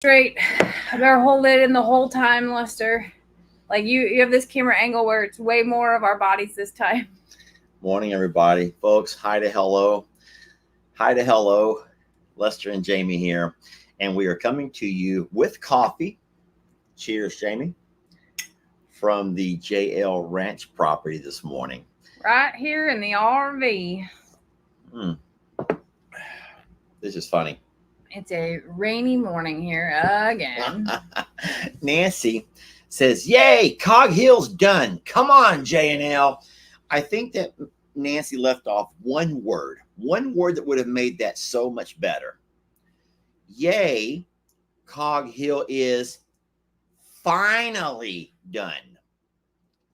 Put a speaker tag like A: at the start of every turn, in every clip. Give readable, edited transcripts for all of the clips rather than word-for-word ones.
A: Straight. I better hold it in the whole time, Lester. Like you have this camera angle where it's way more of our bodies this time.
B: Morning, everybody. Folks, hi to hello. Hi to hello. Lester and Jamie here. And we are coming to you with coffee. Cheers, Jamie. From the JL Ranch property this morning.
A: Right here in the RV.
B: Mm, this is funny.
A: It's a rainy morning here again.
B: Nancy says, "Yay, Cog Hill's done. Come on, J&L." I think that Nancy left off one word that would have made that so much better. Yay, Cog Hill is finally done.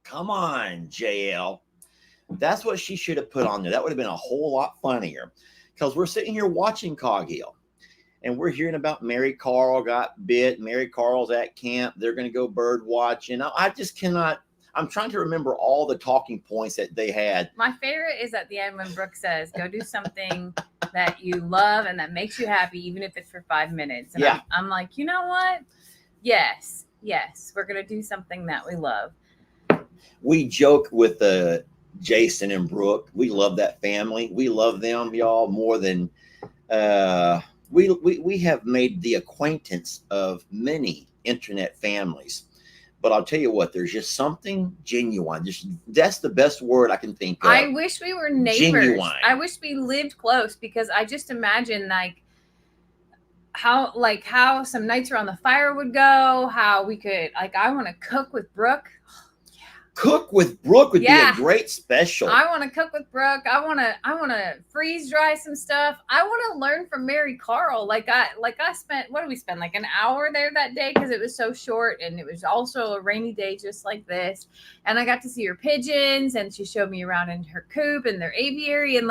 B: Come on, JL. That's what she should have put on there. That would have been a whole lot funnier because we're sitting here watching Cog Hill and we're hearing about Mary Carl got bit. Mary Carl's at camp. They're going to go bird watching. I just cannot. I'm trying to remember all the talking points that they had.
A: My favorite is at the end when Brooke says, "Go do something that you love and that makes you happy, even if it's for 5 minutes." And
B: Yeah.
A: I'm like, you know what? Yes, we're gonna do something that we love.
B: We joke with Jason and Brooke. We love that family. We love them, y'all, more than we have made the acquaintance of many internet families. But I'll tell you what, there's just something genuine. That's the best word I can think of.
A: I wish we were neighbors.
B: Genuine.
A: I wish we lived close because I just imagine how some nights around the fire would go, how we could I want to cook with Brooke.
B: Cook with Brooke would be a great special.
A: I want to cook with Brooke. I want to freeze dry some stuff. I want to learn from Mary Carl. I spent, what did we spend, like an hour there that day because it was so short and it was also a rainy day just like this. And I got to see her pigeons and she showed me around in her coop and their aviary and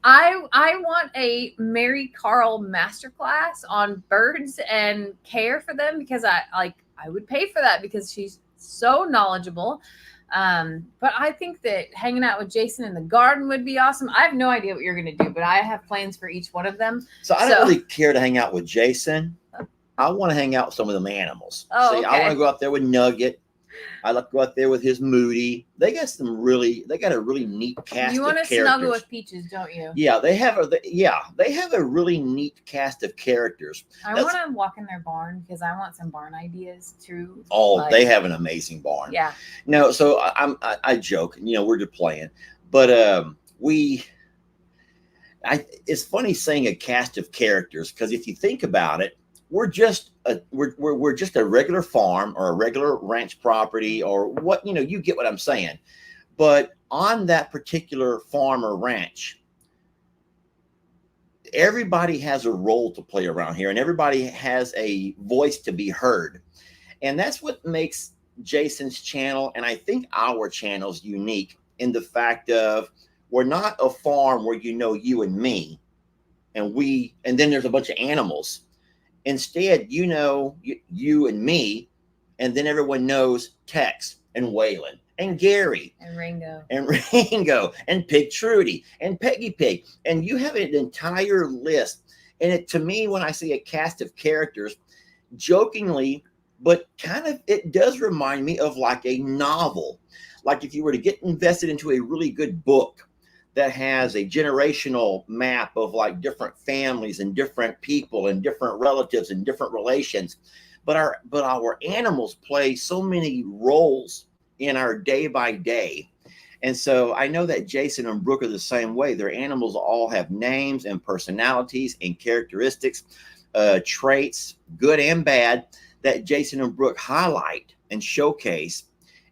A: I want a Mary Carl masterclass on birds and care for them because I would pay for that because she's so knowledgeable. But I think that hanging out with Jason in the garden would be awesome. I have no idea what you're going to do, but I have plans for each one of them.
B: So I don't really care to hang out with Jason. I want to hang out with some of them animals.
A: Oh,
B: See,
A: okay.
B: I want to go out there with Nugget. I like to go out there with his Moody. They got a really neat cast of characters.
A: You want to snuggle with Peaches, don't you?
B: Yeah, they have a really neat cast of characters.
A: I want to walk in their barn because I want some barn ideas too.
B: Oh, they have an amazing barn.
A: Yeah.
B: No, so I joke, we're just playing, but it's funny saying a cast of characters because if you think about it, we're just a regular farm or a regular ranch property or what, you get what I'm saying. But on that particular farm or ranch, everybody has a role to play around here and everybody has a voice to be heard. And that's what makes Jason's channel and I think our channel's unique in the fact of we're not a farm where you and me and then there's a bunch of animals. Instead, you and me, and then everyone knows Tex and Waylon and Gary
A: and Ringo
B: and Pig Trudy and Peggy Pig. And you have an entire list. And to me, when I see a cast of characters, jokingly, but kind of, it does remind me of like a novel. Like if you were to get invested into a really good book that has a generational map of like different families and different people and different relatives and different relations. But our animals play so many roles in our day by day. And so I know that Jason and Brooke are the same way. Their animals all have names and personalities and characteristics, traits, good and bad, that Jason and Brooke highlight and showcase.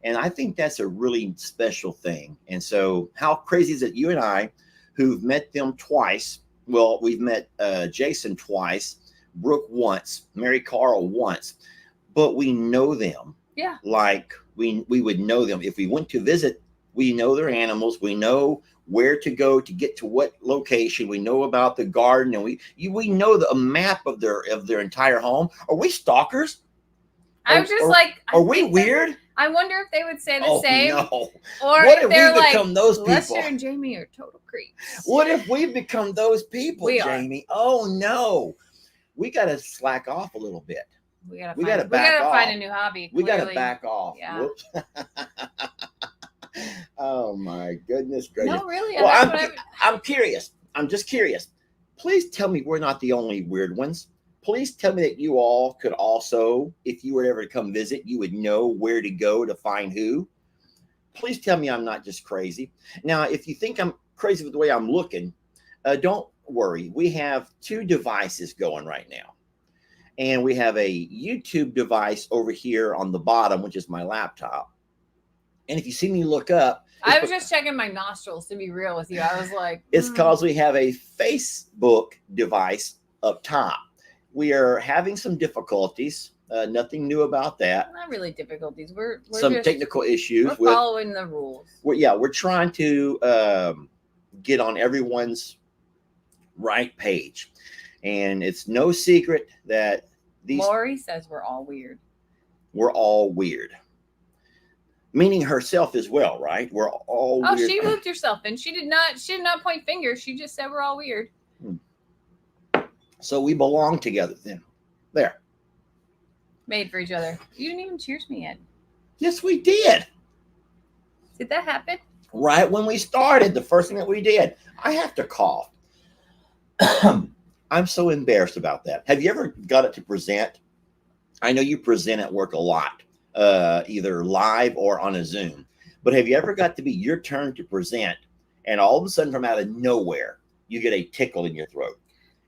B: And I think that's a really special thing. And so how crazy is it you and I, who've met them twice, well, we've met Jason twice, Brooke once, Mary Carl once, but we know them.
A: Yeah.
B: Like we would know them. If we went to visit, we know their animals. We know where to go to get to what location. We know about the garden and we know a map of their entire home. Are we stalkers?
A: I was just
B: are we weird?
A: I wonder if they would say the same.
B: No.
A: Or
B: what
A: if they're
B: become those people?
A: Lester and Jamie are total creeps.
B: What if we've become those people, Jamie? Oh no. we got to slack off a little bit.
A: We gotta
B: We
A: find,
B: gotta back off.
A: find a new hobby.
B: We got to
A: clearly.
B: back off.
A: Yeah.
B: Whoops. Oh my goodness gracious.
A: No, really.
B: Well, I'm curious. I'm just curious. Please tell me we're not the only weird ones. Please tell me that you all could also, if you were ever to come visit, you would know where to go to find who. Please tell me I'm not just crazy. Now, if you think I'm crazy with the way I'm looking, don't worry. We have 2 devices going right now. And we have a YouTube device over here on the bottom, which is my laptop. And if you see me look up,
A: I was just checking my nostrils, to be real with you. I was like,
B: it's because we have a Facebook device up top. We are having some difficulties. Nothing new about that.
A: Not really difficulties. We're
B: some
A: just,
B: technical issues.
A: We're following the rules.
B: We're trying to get on everyone's right page. And it's no secret that
A: Lori says we're all weird.
B: We're all weird. Meaning herself as well, right? We're all weird.
A: Oh, she looped herself and she did not point fingers. She just said we're all weird.
B: So we belong together then. There.
A: Made for each other. You didn't even cheers me yet.
B: Yes, we did.
A: Did that happen?
B: Right when we started, the first thing that we did. I have to cough. I'm so embarrassed about that. Have you ever got it to present? I know you present at work a lot, either live or on a Zoom. But have you ever got to be your turn to present, and all of a sudden from out of nowhere, you get a tickle in your throat?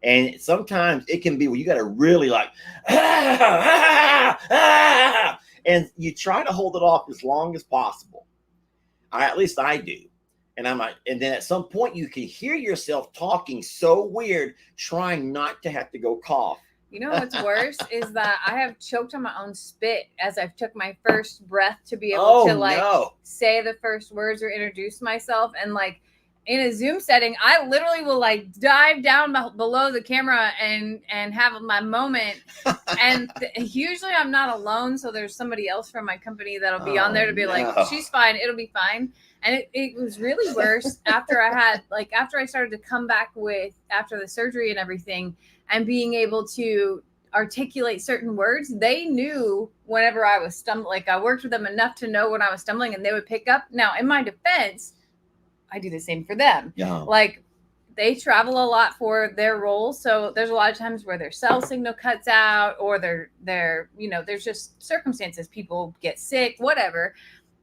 B: And sometimes it can be where you got to really like, and you try to hold it off as long as possible. At least I do. And I'm like, and then at some point you can hear yourself talking so weird, trying not to have to go cough.
A: You know what's worse is that I have choked on my own spit as I've took my first breath to be able to say the first words or introduce myself. And like in a Zoom setting, I literally will like dive down below the camera and have my moment. And usually I'm not alone, so there's somebody else from my company that'll be on there to be like, she's fine, it'll be fine. And it was really worse after I started to come back after the surgery and everything, and being able to articulate certain words. They knew whenever I was stumbling. Like I worked with them enough to know when I was stumbling, and they would pick up. Now, in my defense, I do the same for them.
B: Yeah.
A: Like they travel a lot for their roles, so there's a lot of times where their cell signal cuts out, or there's just circumstances. People get sick, whatever.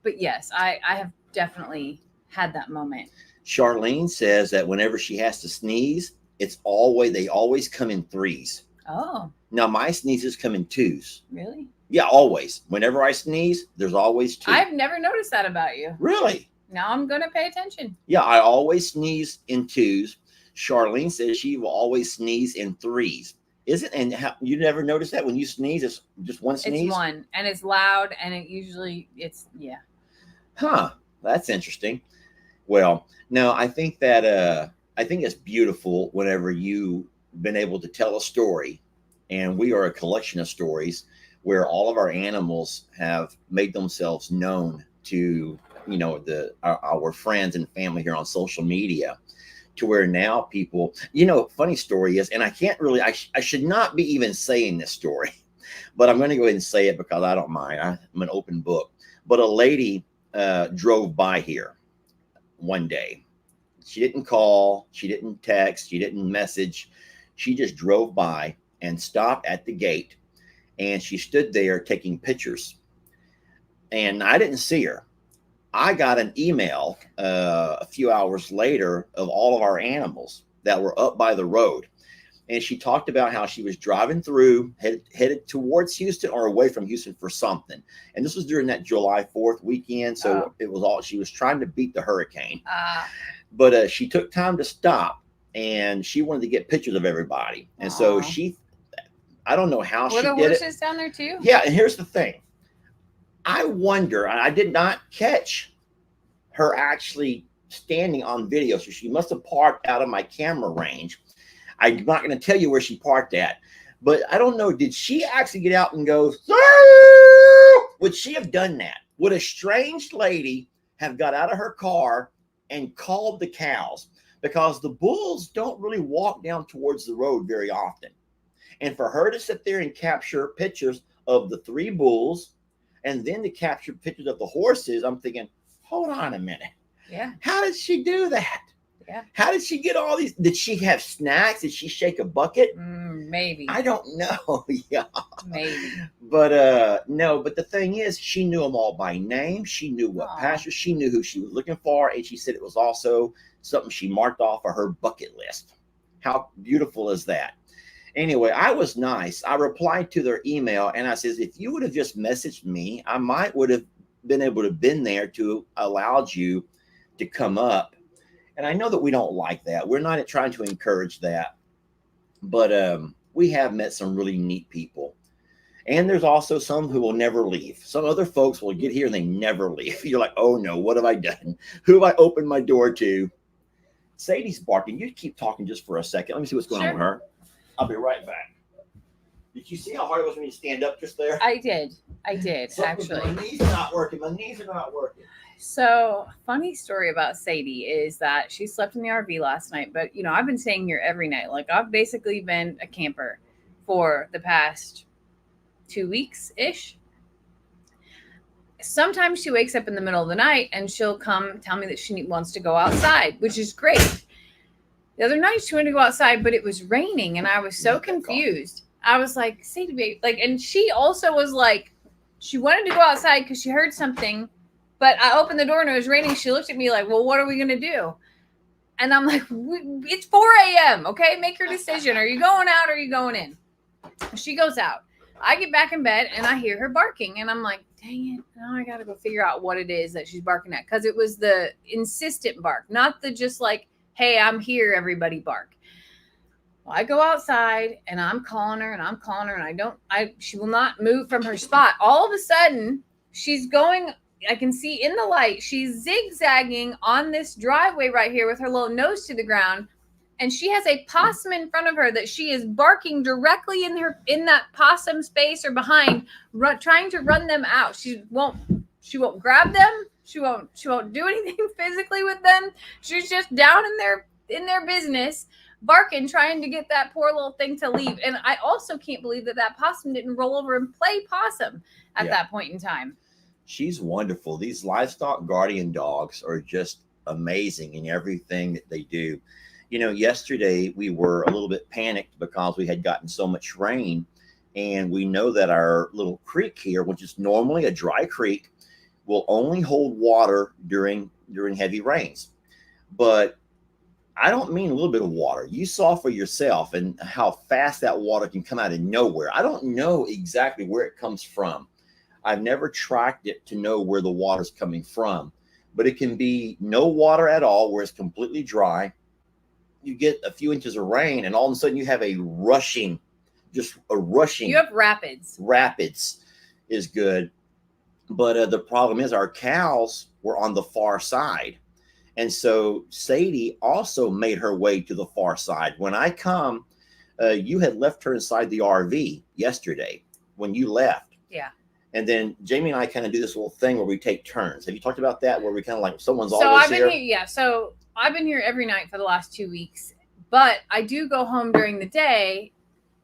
A: But yes, I have definitely had that moment.
B: Charlene says that whenever she has to sneeze, they always come in 3s.
A: Oh.
B: Now my sneezes come in 2s.
A: Really?
B: Yeah, always. Whenever I sneeze, there's always 2.
A: I've never noticed that about you.
B: Really?
A: Now I'm gonna pay attention.
B: Yeah, I always sneeze in 2s. Charlene says she will always sneeze in 3s. You never notice that when you sneeze, it's just one sneeze?
A: It's one, and it's loud, and it's yeah.
B: Huh. That's interesting. Well, no, I think it's beautiful whenever you've been able to tell a story, and we are a collection of stories where all of our animals have made themselves known to, our friends and family here on social media, to where now people, funny story is, and I can't really, I should not be even saying this story, but I'm going to go ahead and say it because I don't mind. I'm an open book. But a lady drove by here one day. She didn't call, she didn't text, she didn't message. She just drove by and stopped at the gate, and she stood there taking pictures. And I didn't see her. I got an email a few hours later of all of our animals that were up by the road. And she talked about how she was driving through, headed towards Houston or away from Houston for something. And this was during that July 4th weekend. So It was she was trying to beat the hurricane. But she took time to stop, and she wanted to get pictures of everybody. And so I don't know how she did it.
A: Were the horses down there too?
B: Yeah. And here's the thing. I wonder, I did not catch her actually standing on video. So she must have parked out of my camera range. I'm not going to tell you where she parked at, but I don't know. Did she actually get out and go, would she have done that? Would a strange lady have got out of her car and called the cows? Because the bulls don't really walk down towards the road very often. And for her to sit there and capture pictures of the 3 bulls and then to capture pictures of the horses, I'm thinking, hold on a minute.
A: Yeah.
B: How did she do that?
A: Yeah.
B: How did she get all these? Did she have snacks? Did she shake a bucket?
A: Maybe.
B: I don't know. Yeah.
A: Maybe.
B: But no, but the thing is, she knew them all by name. She knew what
A: Aw.
B: pasture. She knew who she was looking for. And she said it was also something she marked off of her bucket list. How beautiful is that? Anyway, I was nice. I replied to their email and I says, if you would have just messaged me, I would have been able to been there to allowed you to come up. And I know that we don't like that. We're not trying to encourage that. But we have met some really neat people. And there's also some who will never leave. Some other folks will get here and they never leave. You're like, oh no, what have I done? Who have I opened my door to? Sadie's barking. You keep talking just for a second. Let me see what's going on with her. I'll be right back. Did you see how hard it was for me to stand up just there?
A: I did, actually.
B: My knees are not working. My knees are not working.
A: So, funny story about Sadie is that she slept in the RV last night, but I've been staying here every night. Like, I've basically been a camper for the past 2 weeks ish. Sometimes she wakes up in the middle of the night and she'll come tell me that she wants to go outside, which is great. The other night she wanted to go outside, but it was raining and I was so confused. I was like, Sadie, babe, and she also was like, she wanted to go outside because she heard something. But I opened the door and it was raining. She looked at me like, well, what are we going to do? And I'm like, it's 4 a.m. Okay, make your decision. Are you going out or are you going in? She goes out. I get back in bed and I hear her barking. And I'm like, dang it. Now I got to go figure out what it is that she's barking at. Because it was the insistent bark, not the just like, hey, I'm here, everybody bark. Well, I go outside and I'm calling her and she will not move from her spot. All of a sudden, she's going, I can see in the light, she's zigzagging on this driveway right here with her little nose to the ground. And she has a possum in front of her that she is barking directly in that possum space or behind, trying to run them out. She won't grab them. She won't do anything physically with them. She's just down in their business, barking, trying to get that poor little thing to leave. And I also can't believe that possum didn't roll over and play possum at that point in time.
B: She's wonderful. These livestock guardian dogs are just amazing in everything that they do. Yesterday we were a little bit panicked because we had gotten so much rain, and we know that our little creek here, which is normally a dry creek, will only hold water during heavy rains. But I don't mean a little bit of water. You saw for yourself and how fast that water can come out of nowhere. I don't know exactly where it comes from. I've never tracked it to know where the water's coming from, but it can be no water at all where it's completely dry. You get a few inches of rain and all of a sudden you have a rushing. You have rapids. Rapids is good. But the problem is our cows were on the far side. And so Sadie also made her way to the far side. When I come, you had left her inside the RV yesterday when you left.
A: Yeah.
B: And then Jamie and I kind of do this little thing where we take turns. Have you talked about that? Where we kind of like someone's always here?
A: So I've been here every night for the last 2 weeks, but I do go home during the day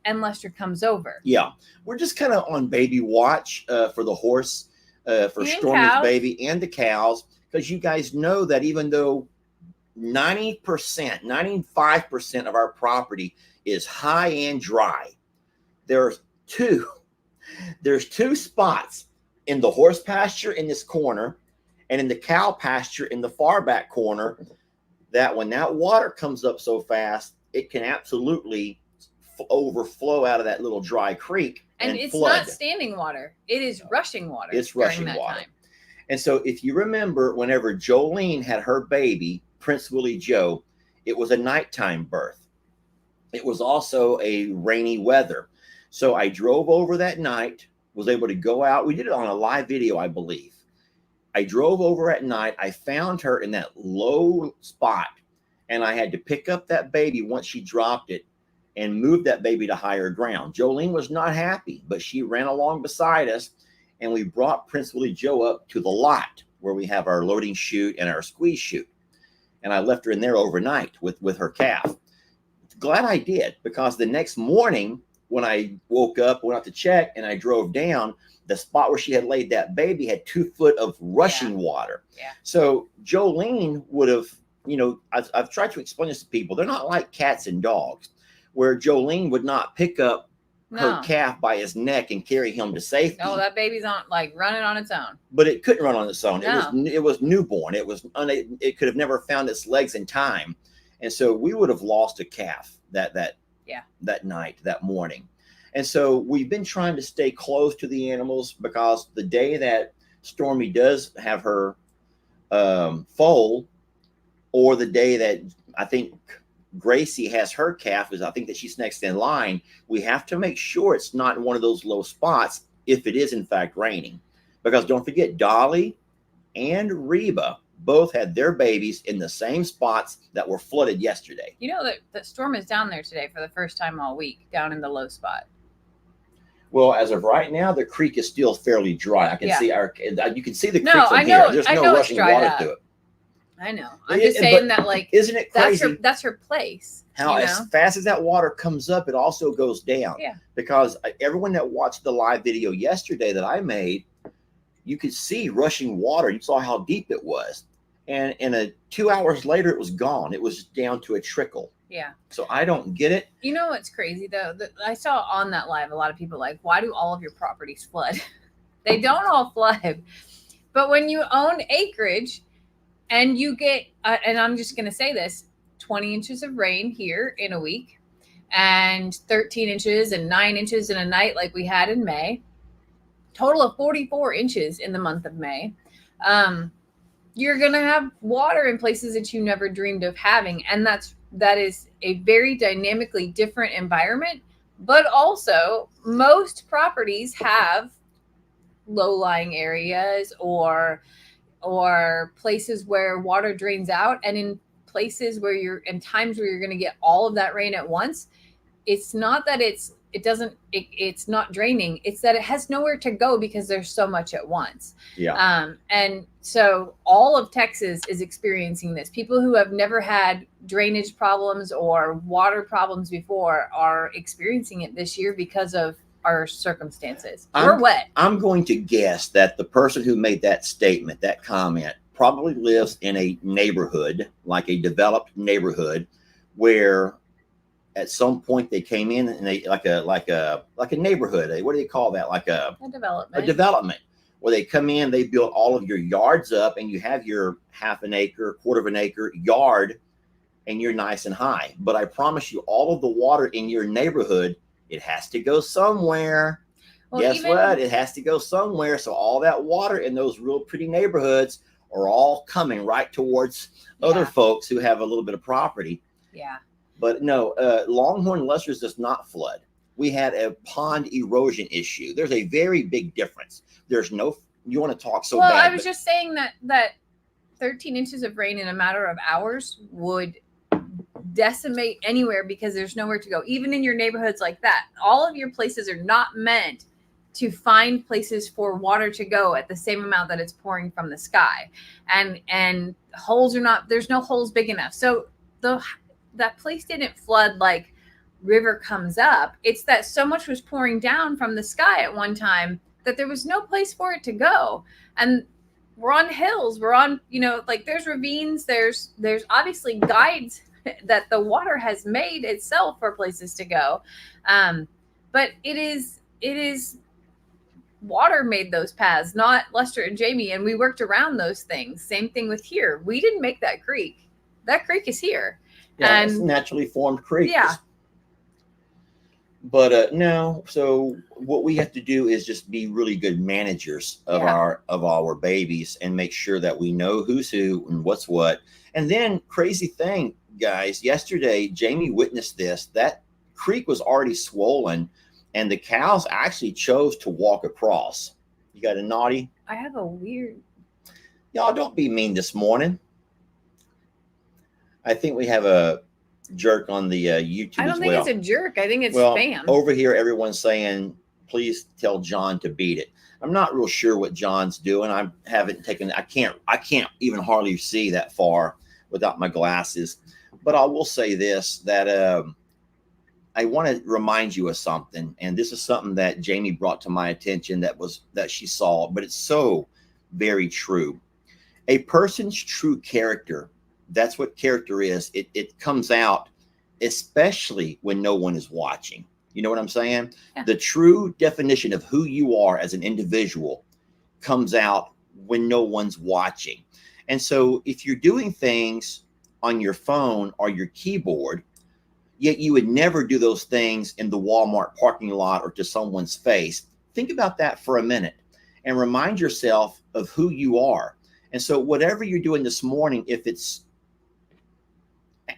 A: and Lester comes over.
B: Yeah. We're just kind of on baby watch for the horse, for Stormy's baby and the cows. Because you guys know that even though 90%, 95% of our property is high and dry, there's two spots in the horse pasture in this corner and in the cow pasture in the far back corner that when that water comes up so fast, it can absolutely overflow out of that little dry creek and
A: it's
B: flood.
A: Not standing water. It is rushing water.
B: It's rushing water. Time. And so if you remember, whenever Jolene had her baby, Prince Willie Joe, it was a nighttime birth. It was also a rainy weather. So I drove over that night, was able to go out. We did it on a live video, I believe. I drove over at night. I found her in that low spot, and I had to pick up that baby once she dropped it and move that baby to higher ground. Jolene was not happy, but she ran along beside us, and we brought Prince Willie Joe up to the lot where we have our loading chute and our squeeze chute. And I left her in there overnight with her calf. Glad I did, because the next morning when I woke up, went out to check, and I drove down, the spot where she had laid that baby had 2 foot of rushing water.
A: Yeah.
B: So Jolene would have, you know, I've tried to explain this to people. They're not like cats and dogs, where Jolene would not pick up her calf by his neck and carry him to safety.
A: No, that baby's on like running on its own.
B: But it couldn't run on its own.
A: No.
B: It was newborn. It could have never found its legs in time, and so we would have lost a calf that night, that morning. And so we've been trying to stay close to the animals, because the day that Stormy does have her foal, or the day that I think Gracie has her calf, is I think that she's next in line, we have to make sure it's not in one of those low spots if it is in fact raining. Because don't forget, Dolly and Reba both had their babies in the same spots that were flooded yesterday.
A: You know that Storm is down there today for the first time all week, down in the low spot.
B: Well, as of right now, the creek is still fairly dry. I can see you can see the creek from here. There's no rushing water to it.
A: I know. I'm just saying that, like,
B: isn't it crazy?
A: That's her place.
B: How as fast as that water comes up, it also goes down.
A: Yeah.
B: Because everyone that watched the live video yesterday that I made, you could see rushing water. You saw how deep it was. And 2 hours later, it was gone. It was down to a trickle.
A: Yeah.
B: So I don't get it.
A: You know what's crazy, though? I saw on that live a lot of people like, why do all of your properties flood? They don't all flood. But when you own acreage and you get, and I'm just going to say this, 20 inches of rain here in a week, and 13 inches and 9 inches in a night like we had in May, total of 44 inches in the month of May. You're going to have water in places that you never dreamed of having. And that is a very dynamically different environment. But also, most properties have low-lying areas or places where water drains out. And in places where in times where you're going to get all of that rain at once, it's not that it's not draining. It's that it has nowhere to go because there's so much at once.
B: Yeah.
A: And so all of Texas is experiencing this. People who have never had drainage problems or water problems before are experiencing it this year because of our circumstances. We're wet.
B: I'm going to guess that the person who made that statement, that comment, probably lives in a neighborhood, like a developed neighborhood, where at some point they came in and they like a neighborhood. What do you call that? Like a development where they come in, they build all of your yards up, and you have your half an acre, quarter of an acre yard, and you're nice and high. But I promise you, all of the water in your neighborhood, it has to go somewhere. Well, guess what? It has to go somewhere. So all that water in those real pretty neighborhoods are all coming right towards other folks who have a little bit of property.
A: Yeah.
B: But no, Longhorn Lester's does not flood. We had a pond erosion issue. There's a very big difference. There's no, you want to talk so bad.
A: Well, I was just saying that 13 inches of rain in a matter of hours would decimate anywhere because there's nowhere to go. Even in your neighborhoods like that, all of your places are not meant to find places for water to go at the same amount that it's pouring from the sky. And holes are not, there's no holes big enough. So that place didn't flood like river comes up. It's that so much was pouring down from the sky at one time that there was no place for it to go. And we're on hills, we're on, like there's ravines, there's obviously guides that the water has made itself for places to go. But it is water made those paths, not Lester and Jamie. And we worked around those things. Same thing with here. We didn't make that creek. That creek is here.
B: Yeah, it's naturally formed creek.
A: Yeah.
B: But no, so what we have to do is just be really good managers of our babies and make sure that we know who's who and what's what. And then crazy thing, guys, yesterday Jamie witnessed this. That creek was already swollen and the cows actually chose to walk across. You got a naughty?
A: I have a weird.
B: Y'all don't be mean this morning. I think we have a jerk on the YouTube.
A: I don't think it's a jerk. I think it's spam.
B: Over here, everyone's saying, please tell John to beat it. I'm not real sure what John's doing. I can't even hardly see that far without my glasses. But I will say this, that I want to remind you of something, and this is something that Jamie brought to my attention that she saw, but it's so very true. A person's true character, that's what character is. It comes out, especially when no one is watching. You know what I'm saying?
A: Yeah.
B: The true definition of who you are as an individual comes out when no one's watching. And so if you're doing things on your phone or your keyboard, yet you would never do those things in the Walmart parking lot or to someone's face. Think about that for a minute and remind yourself of who you are. And so whatever you're doing this morning,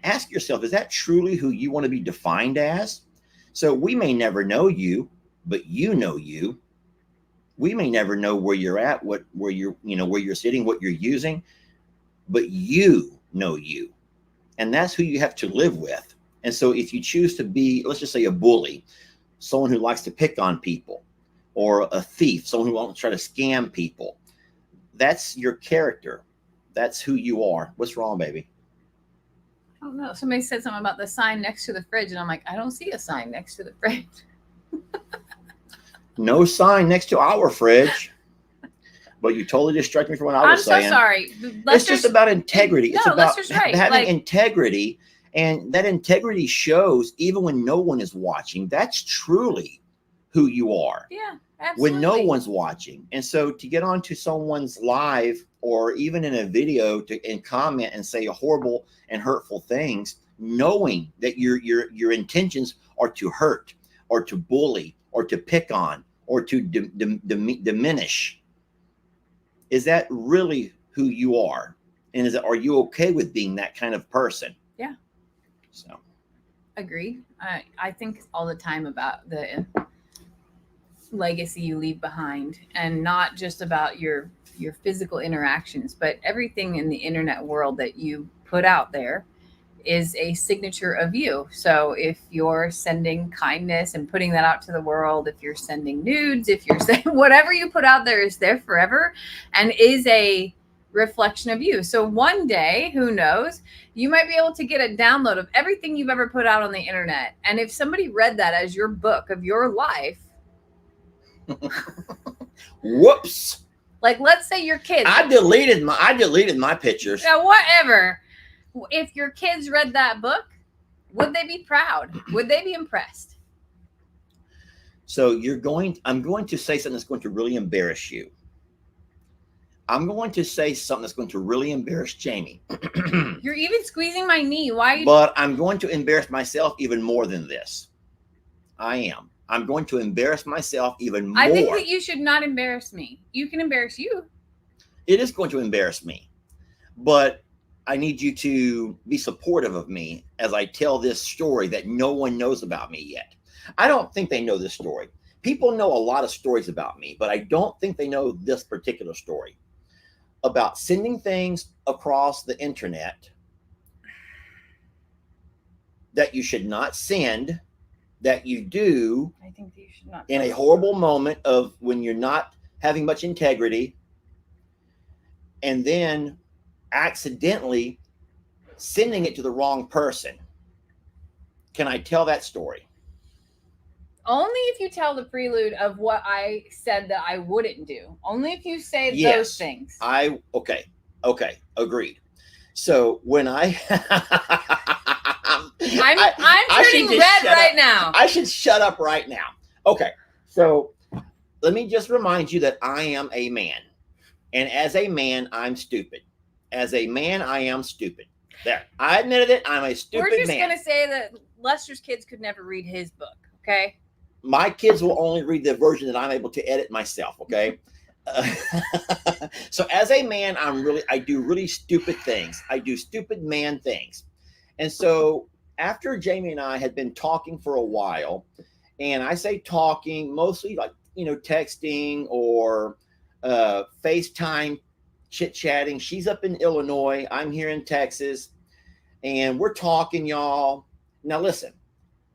B: ask yourself, is that truly who you want to be defined as? So we may never know you, but you know you. We may never know where you're at, where you're sitting, what you're using, but you know you. And that's who you have to live with. And so if you choose to be, let's just say, a bully, someone who likes to pick on people, or a thief, someone who wants to try to scam people, that's your character. That's who you are. What's wrong, baby?
A: I don't know. Somebody said something about the sign next to the fridge, and I'm like, I don't see a sign next to the fridge.
B: No sign next to our fridge. But you totally distracted me from what I was saying.
A: I'm so sorry.
B: It's just about integrity. It's about
A: right.
B: having integrity. And that integrity shows even when no one is watching. That's truly who you are.
A: Yeah, absolutely.
B: When no one's watching. And so to get onto someone's live or even in a video and comment and say horrible and hurtful things, knowing that your intentions are to hurt or to bully or to pick on or to diminish, is that really who you are? And are you okay with being that kind of person?
A: Yeah.
B: So,
A: agreed. I think all the time about the legacy you leave behind, and not just about your physical interactions, but everything in the internet world that you put out there is a signature of you. So if you're sending kindness and putting that out to the world, if you're sending nudes, if you're saying whatever you put out there is there forever and is a reflection of you. So one day, who knows, you might be able to get a download of everything you've ever put out on the internet. And if somebody read that as your book of your life,
B: whoops.
A: Like, let's say your kids.
B: I deleted my pictures.
A: Now, whatever. If your kids read that book, would they be proud? Would they be impressed?
B: So I'm going to say something that's going to really embarrass you. I'm going to say something that's going to really embarrass Jamie.
A: You're even squeezing my knee. Why?
B: But I'm going to embarrass myself even more than this. I am. I'm going to embarrass myself even more.
A: I think that you should not embarrass me. You can embarrass you.
B: It is going to embarrass me. But I need you to be supportive of me as I tell this story that no one knows about me yet. I don't think they know this story. People know a lot of stories about me, but I don't think they know this particular story about sending things across the internet that you should not send, that you do.
A: I think you should not.
B: In a horrible moment of when you're not having much integrity, and then accidentally sending it to the wrong person. Can I tell that story?
A: Only if you tell the prelude of what I said that I wouldn't do. Only if you say those things.
B: Okay, agreed. So when I'm
A: turning red right now.
B: I should shut up right now. Okay, so let me just remind you that I am a man. And as a man, I'm stupid. As a man, I am stupid. There, I admitted it. I'm a stupid man.
A: We're just going to say that Lester's kids could never read his book, okay?
B: My kids will only read the version that I'm able to edit myself, okay? So as a man, I do really stupid things. I do stupid man things. And so after Jamie and I had been talking for a while, and I say talking, mostly like, texting or FaceTime, chit-chatting. She's up in Illinois. I'm here in Texas. And we're talking, y'all. Now listen,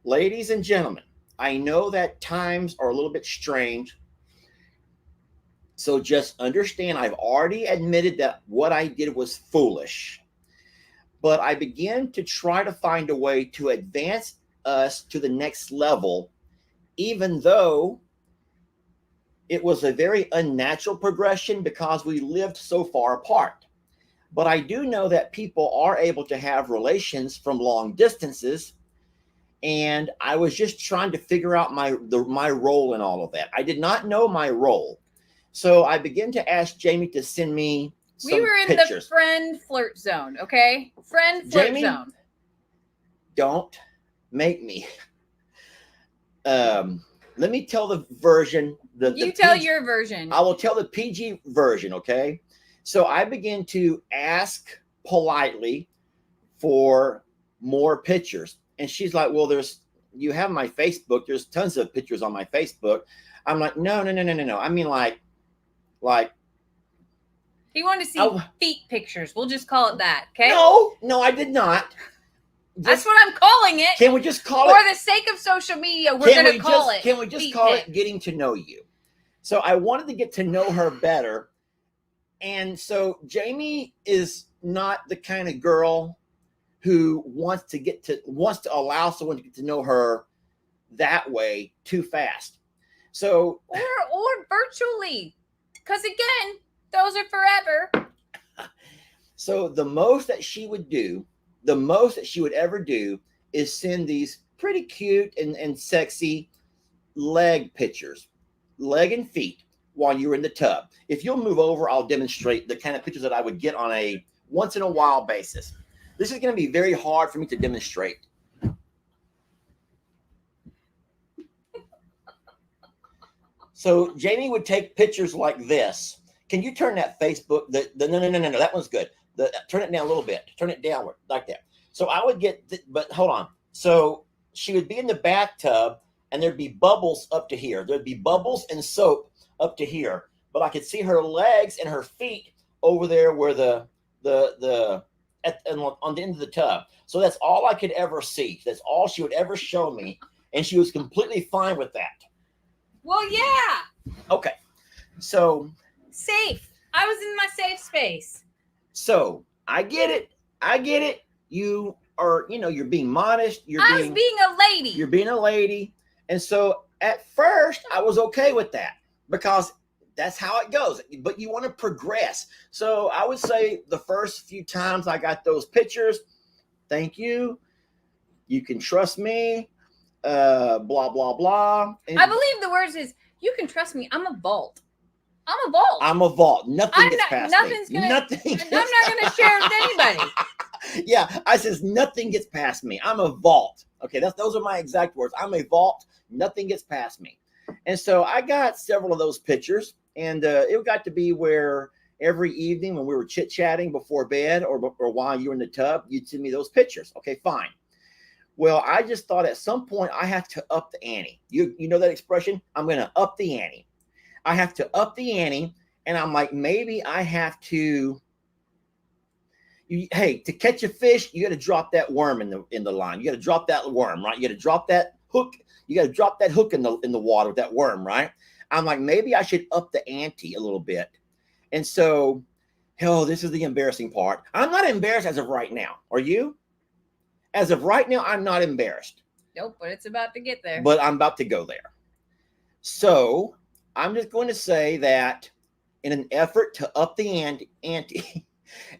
B: ladies and gentlemen, I know that times are a little bit strange. So just understand, I've already admitted that what I did was foolish. But I began to try to find a way to advance us to the next level, even though it was a very unnatural progression because we lived so far apart. But I do know that people are able to have relations from long distances. And I was just trying to figure out my role in all of that. I did not know my role. So I began to ask Jamie to send me some
A: We were in
B: pictures.
A: the friend flirt zone, okay? Friend flirt
B: Jamie,
A: zone.
B: Don't make me. Let me tell the version.
A: You tell your version.
B: I will tell the PG version, okay? So I began to ask politely for more pictures. And she's like, well, you have my Facebook. There's tons of pictures on my Facebook. I'm like, no. I mean, like.
A: He wanted to see feet pictures. We'll just call it that, okay?
B: No, I did not.
A: That's what I'm calling it.
B: Can we just call it?
A: For the sake of social media, we're going to call it.
B: Can we just call it getting to know you? So I wanted to get to know her better. And so Jamie is not the kind of girl who wants to allow someone to get to know her that way too fast. So
A: or virtually, because again, those are forever.
B: So the most that she would ever do is send these pretty cute and sexy leg pictures, leg and feet, while you're in the tub. If you'll move over, I'll demonstrate the kind of pictures that I would get on a once in a while basis. This is going to be very hard for me to demonstrate. So Jamie would take pictures like this. Can you turn that Facebook? No. That one's good. Turn it down a little bit. Turn it downward like that. So I would but hold on. So she would be in the bathtub and there'd be bubbles up to here. There'd be bubbles and soap up to here. But I could see her legs and her feet over there where on the end of the tub. So that's all I could ever see. That's all she would ever show me. And she was completely fine with that.
A: Well, yeah.
B: Okay. So.
A: Safe. I was in my safe space.
B: So I get it. You are, you're being modest.
A: I was being a lady.
B: You're being a lady. And so at first I was okay with that because that's how it goes. But you want to progress. So I would say the first few times I got those pictures, thank you. You can trust me. Blah, blah, blah. And
A: I believe the words is, you can trust me. I'm a vault.
B: I'm a vault. Nothing gets past me.
A: I'm not going to share with anybody.
B: Yeah, I says nothing gets past me. I'm a vault. Okay, those are my exact words. I'm a vault. Nothing gets past me. And so I got several of those pictures, and it got to be where every evening when we were chit-chatting before bed or while you were in the tub, you'd send me those pictures. Okay, fine. Well, I just thought at some point I have to up the ante. You know that expression? I'm going to up the ante. I have to up the ante, and I'm like, maybe I have to. To catch a fish, you got to drop that worm in the line. You got to drop that worm, right? You got to drop that hook. You got to drop that hook in the water with that worm, right? I'm like, maybe I should up the ante a little bit. And so, this is the embarrassing part. I'm not embarrassed as of right now. Are you? As of right now, I'm not embarrassed.
A: Nope, but it's about to get there.
B: But I'm about to go there. So I'm just going to say that in an effort to up the ante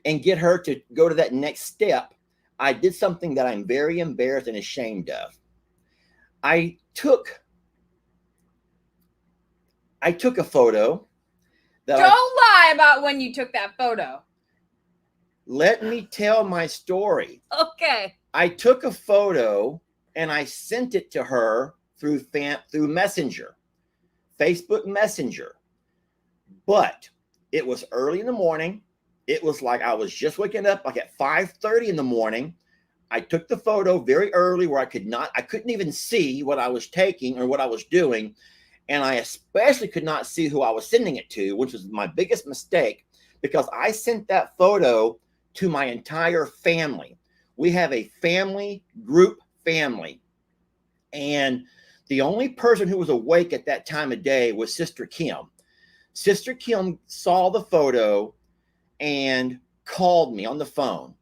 B: and get her to go to that next step, I did something that I'm very embarrassed and ashamed of. I took a photo.
A: Don't lie about when you took that photo.
B: Let me tell my story.
A: Okay.
B: I took a photo and I sent it to her through Messenger, Facebook Messenger. But it was early in the morning. It was like I was just waking up, like at 5:30 in the morning. I took the photo very early where I couldn't even see what I was taking or what I was doing. And I especially could not see who I was sending it to, which was my biggest mistake, because I sent that photo to my entire family. We have a group family. And the only person who was awake at that time of day was Sister Kim. Sister Kim saw the photo and called me on the phone.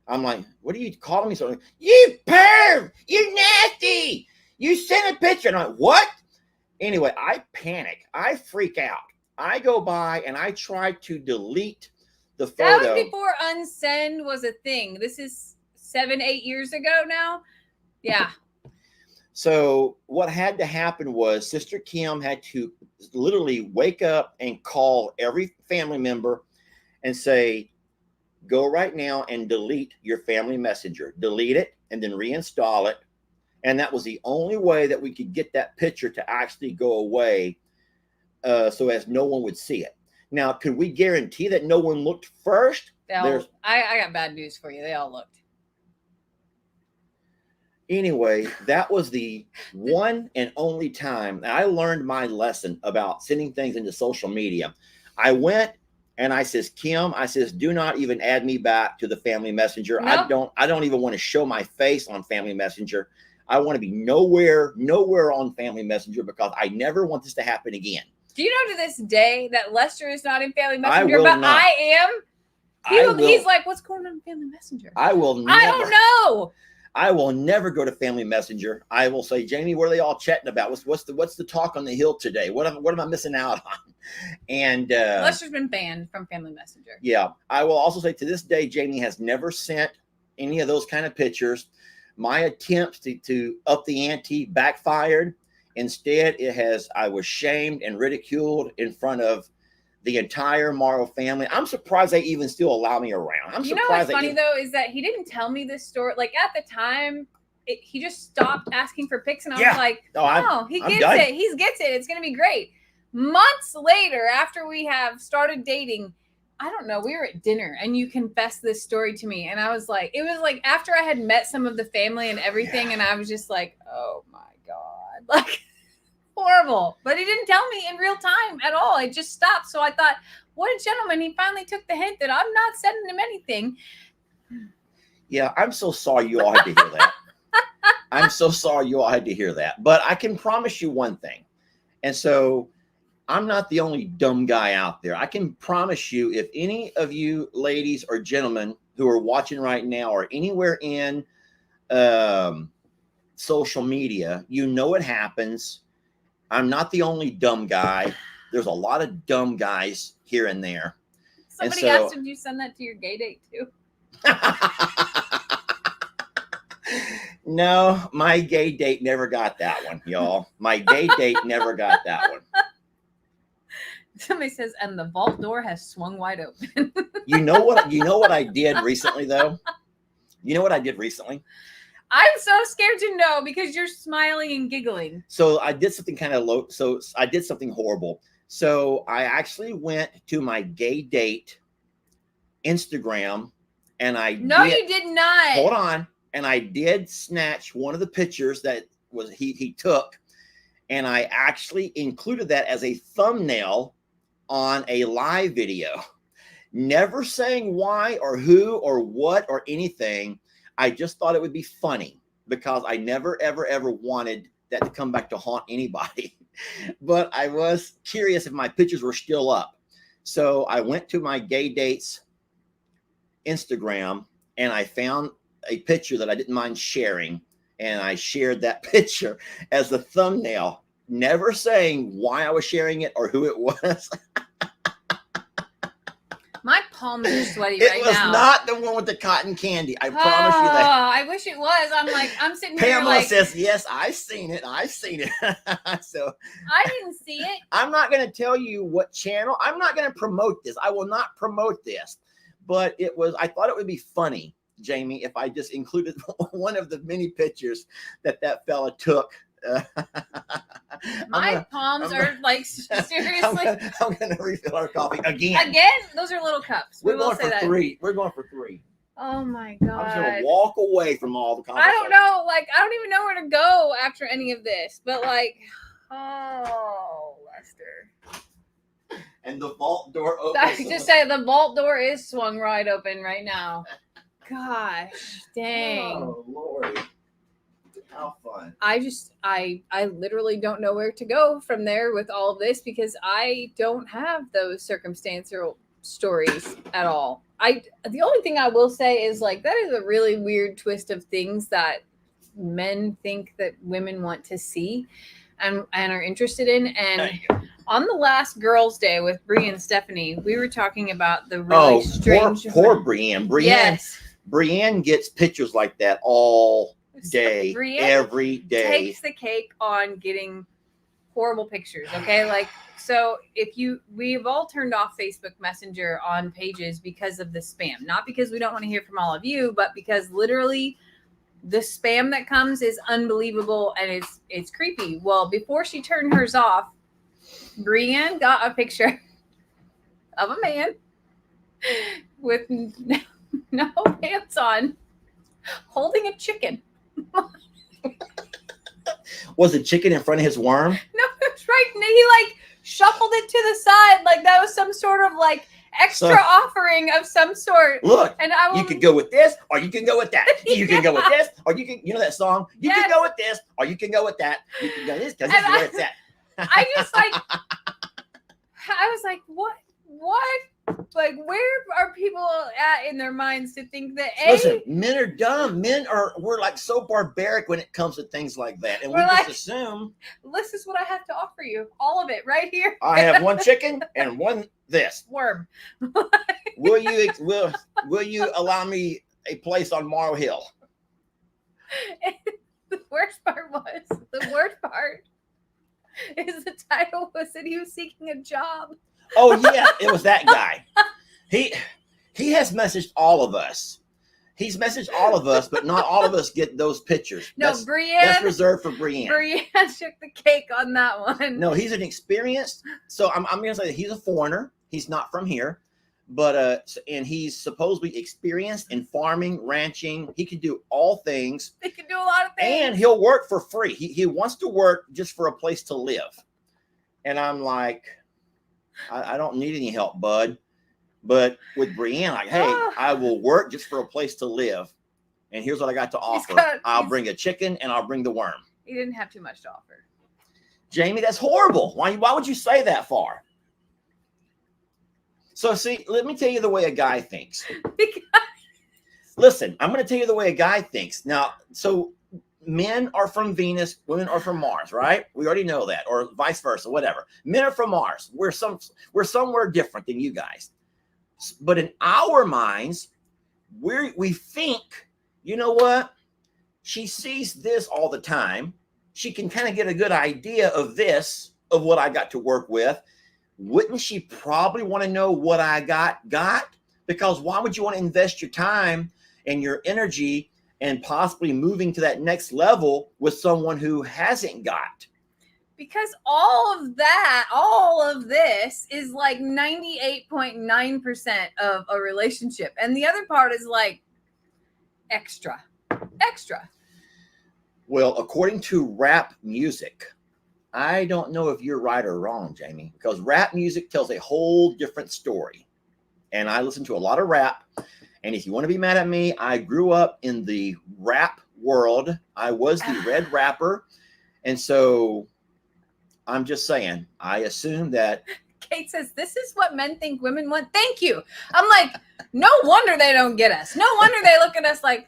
B: I'm like, what are you calling me? So, you perv, you nasty. You sent a picture. And I'm like, what? Anyway, I panic. I freak out. I go by and I try to delete the
A: That was
B: photo.
A: before unsend was a thing. This is 7-8 years ago now. Yeah.
B: So what had to happen was Sister Kim had to literally wake up and call every family member and say, go right now and delete your family messenger. Delete it and then reinstall it. And that was the only way that we could get that picture to actually go away, so as no one would see it. Now, could we guarantee that no one looked first?
A: I got bad news for you. They all looked.
B: Anyway, that was the one and only time that I learned my lesson about sending things into social media. I went and I says, Kim, I says, do not even add me back to the family messenger.
A: Nope.
B: I don't even want to show my face on family messenger. I want to be nowhere on family messenger because I never want this to happen again.
A: Do you know to this day that Lester is not in family messenger, but
B: not.
A: I am? He's like, what's going on in family messenger?
B: I
A: don't know.
B: I will never go to family messenger. I will say, Jamie, what are they all chatting about? What's the talk on the hill today? What am I missing out on? And
A: Lester's been banned from family messenger.
B: Yeah. I will also say to this day, Jamie has never sent any of those kind of pictures. My attempts to up the ante backfired. Instead, I was shamed and ridiculed in front of the entire Morrow family. I'm surprised they even still allow me around.
A: You know what's funny though is that he didn't tell me this story. Like at the time, he just stopped asking for pics, and I was like, "Oh, he gets it. He gets it. It's gonna be great." Months later, after we have started dating, I don't know, we were at dinner, and you confessed this story to me, and I was like, it was like after I had met some of the family and everything, and I was just like, "Oh my god!" Like. Horrible, but he didn't tell me in real time at all. It just stopped. So I thought, what a gentleman. He finally took the hint that I'm not sending him anything.
B: Yeah, I'm so sorry you all had to hear that. I'm so sorry you all had to hear that. But I can promise you one thing. And so I'm not the only dumb guy out there. I can promise you, if any of you ladies or gentlemen who are watching right now or anywhere in social media, you know it happens. I'm not the only dumb guy. There's a lot of dumb guys here and there.
A: Somebody asked, did you send that to your gay date too?
B: No, my gay date never got that one, y'all. My gay date never got that one.
A: Somebody says, and the vault door has swung wide open.
B: You know what I did recently, though? You know what I did recently?
A: I'm so scared to know because you're smiling and giggling.
B: So I did something kind of low. So I did something horrible. So I actually went to my gay date Instagram and
A: you did not.
B: Hold on. And I did snatch one of the pictures that was he took. And I actually included that as a thumbnail on a live video. Never saying why or who or what or anything. I just thought it would be funny because I never, ever, ever wanted that to come back to haunt anybody. But I was curious if my pictures were still up. So I went to my gay dates Instagram and I found a picture that I didn't mind sharing. And I shared that picture as the thumbnail, never saying why I was sharing it or who it was.
A: My palms are sweaty right now.
B: It was not the one with the cotton candy. I promise you that.
A: I wish it was. I'm sitting
B: here. Pamela
A: like,
B: says, yes, I've seen it. So
A: I didn't see it.
B: I'm not going to tell you what channel. I'm not going to promote this. I will not promote this. But I thought it would be funny, Jamie, if I just included one of the many pictures that fella took.
A: My palms are like seriously.
B: I'm gonna refill our coffee again.
A: Those are little cups.
B: We're going for three. We're going for three.
A: Oh my god!
B: I'm just gonna walk away from all the conversation.
A: I don't know. Like I don't even know where to go after any of this. But like, oh, Lester.
B: And the vault door opens.
A: I just say the vault door is swung wide open right now. Gosh, dang.
B: Oh Lord. How fun.
A: I literally don't know where to go from there with all of this because I don't have those circumstantial stories at all. The only thing I will say is like that is a really weird twist of things that men think that women want to see and are interested in. And on the last girls' day with Bree and Stephanie, we were talking about the really strange.
B: Poor Brienne.
A: Yes.
B: Brienne gets pictures like that all day, every day.
A: Takes the cake on getting horrible pictures. Okay, like so we've all turned off Facebook Messenger on pages because of the spam, not because we don't want to hear from all of you, but because literally the spam that comes is unbelievable and it's creepy. Well, before she turned hers off, Brienne got a picture of a man with no pants on, holding a chicken.
B: Was the chicken in front of his worm?
A: No, it's right. He like shuffled it to the side like that was some sort of like extra offering of some sort.
B: Look, and you could go with this, or you can go with that. You can go with this, or you can, you know that song? You can go with this, or you can go with that. You can go this because this is where it's at.
A: I just like, I was like, what? Like, where are people at in their minds to think that
B: Listen, men are dumb. We're like so barbaric when it comes to things like that. And we just assume
A: this is what I have to offer you. All of it right here.
B: I have one chicken and one this.
A: Worm.
B: Will you allow me a place on Morrow Hill?
A: The worst part is the title was that he was seeking a job.
B: Oh yeah, it was that guy. He has messaged all of us. He's messaged all of us, but not all of us get those pictures.
A: No, Brienne.
B: That's reserved for Brienne.
A: Brienne took the cake on that one.
B: No, he's an experienced. So I'm going to say that he's a foreigner. He's not from here, but and he's supposedly experienced in farming, ranching. He can do all things.
A: He can do a lot of things,
B: and he'll work for free. He wants to work just for a place to live, and I'm like, I don't need any help, bud. But with Brienne, like, hey, I will work just for a place to live. And here's what I got to offer. I'll bring a chicken and I'll bring the worm.
A: He didn't have too much to offer.
B: Jamie, that's horrible. Why would you say that far? So see, let me tell you the way a guy thinks. Listen, I'm going to tell you the way a guy thinks. Now, so men are from Venus, women are from Mars, right? We already know that, or vice versa, whatever. Men are from Mars. We're somewhere different than you guys. But in our minds, we think, you know what? She sees this all the time. She can kind of get a good idea of this, of what I got to work with. Wouldn't she probably want to know what I got? Because why would you want to invest your time and your energy and possibly moving to that next level with someone who hasn't got?
A: Because all of this is like 98.9% of a relationship. And the other part is like extra.
B: Well, according to rap music, I don't know if you're right or wrong, Jamie, because rap music tells a whole different story. And I listen to a lot of rap. And if you want to be mad at me, I grew up in the rap world. I was the red rapper. And so I'm just saying, I assume that.
A: Kate says, this is what men think women want. Thank you. I'm like, no wonder they don't get us. No wonder they look at us like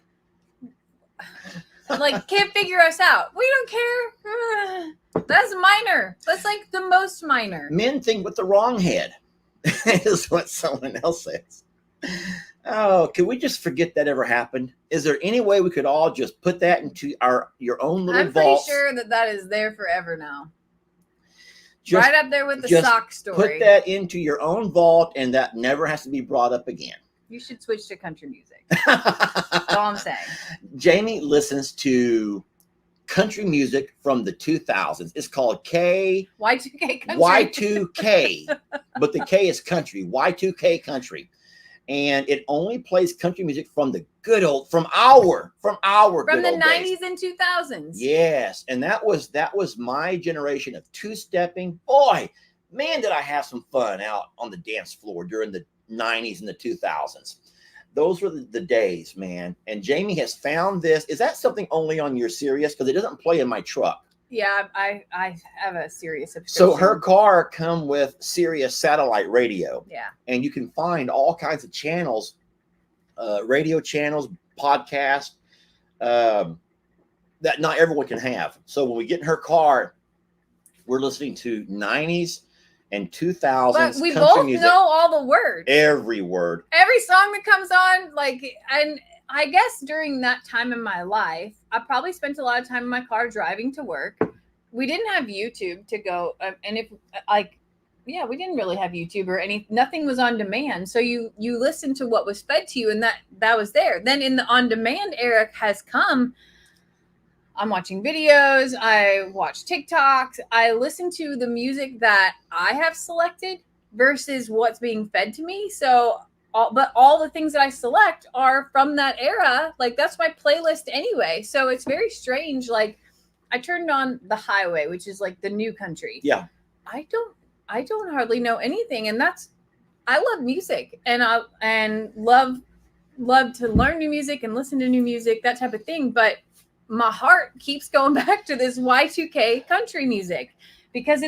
A: can't figure us out. We don't care. That's minor. That's like the most minor.
B: Men think with the wrong head is what someone else says. Oh, can we just forget that ever happened? Is there any way we could all just put that into your own little vault?
A: I'm pretty sure that is there forever now. Just, right up there with the sock story.
B: Put that into your own vault, and that never has to be brought up again.
A: You should switch to country music. That's all I'm saying.
B: Jamie listens to country music from the 2000s. It's called
A: Y2K country.
B: Y2K, but the K is country. Y2K country. And it only plays country music from the good old, from the
A: 90s and 2000s.
B: Yes, and that was my generation of two-stepping. Boy, man, did I have some fun out on the dance floor during the 90s and the 2000s. Those were the days, man. And Jamie has found this. Is that something only on your Sirius? Because it doesn't play in my truck.
A: Yeah, I have a Sirius subscription.
B: So her car come with Sirius satellite radio,
A: Yeah.
B: and you can find all kinds of channels, radio channels, podcasts, um, that not everyone can have. So when we get in her car, we're listening to 90s and 2000s
A: But we
B: country
A: both
B: music.
A: know all the words.
B: Every word.
A: Every song that comes on, like, and I guess during that time in my life, I probably spent a lot of time in my car driving to work. We didn't have YouTube to go, and if like, yeah, we didn't really have YouTube or nothing was on demand. So you listened to what was fed to you, and that was there. Then in the on demand era has come. I'm watching videos, I watch TikToks, I listen to the music that I have selected versus what's being fed to me. So, all the things that I select are from that era. Like, that's my playlist anyway. So it's very strange. Like, I turned on The Highway, which is like the new country.
B: Yeah.
A: I don't hardly know anything, and I love music, and I love to learn new music and listen to new music, that type of thing. But my heart keeps going back to this Y2K country music because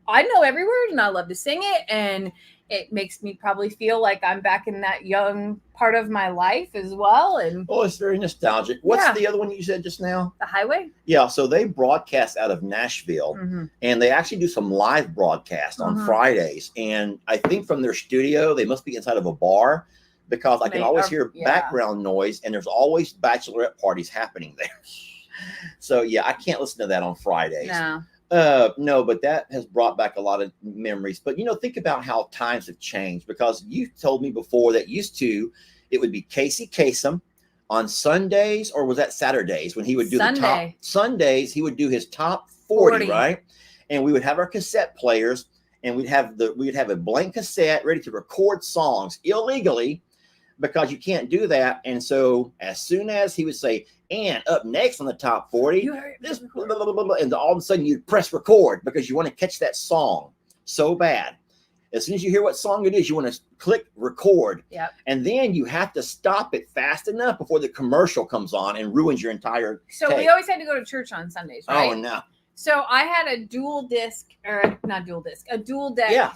A: I know every word and I love to sing it, and it makes me probably feel like I'm back in that young part of my life as well. And
B: it's very nostalgic. What's the other one you said just now?
A: The Highway.
B: Yeah, so they broadcast out of Nashville, and they actually do some live broadcasts on Fridays. And I think from their studio, they must be inside of a bar, because I can always hear background noise, and there's always bachelorette parties happening there. So yeah, I can't listen to that on Fridays. No, but that has brought back a lot of memories. But think about how times have changed, because you told me before that it would be Casey Kasem on Sundays, or was that Saturdays when he would do the top Sundays? He would do his top 40, right? And we would have our cassette players, and we'd have a blank cassette ready to record songs illegally, because you can't do that. And so as soon as he would say, and up next on the top 40, this blah, blah, blah, blah, and all of a sudden you'd press record because you want to catch that song so bad. As soon as you hear what song it is, you want to click record.
A: Yep.
B: And then you have to stop it fast enough before the commercial comes on and ruins your entire
A: So
B: tape.
A: We always had to go to church on Sundays, right?
B: Oh, no.
A: So I had a dual deck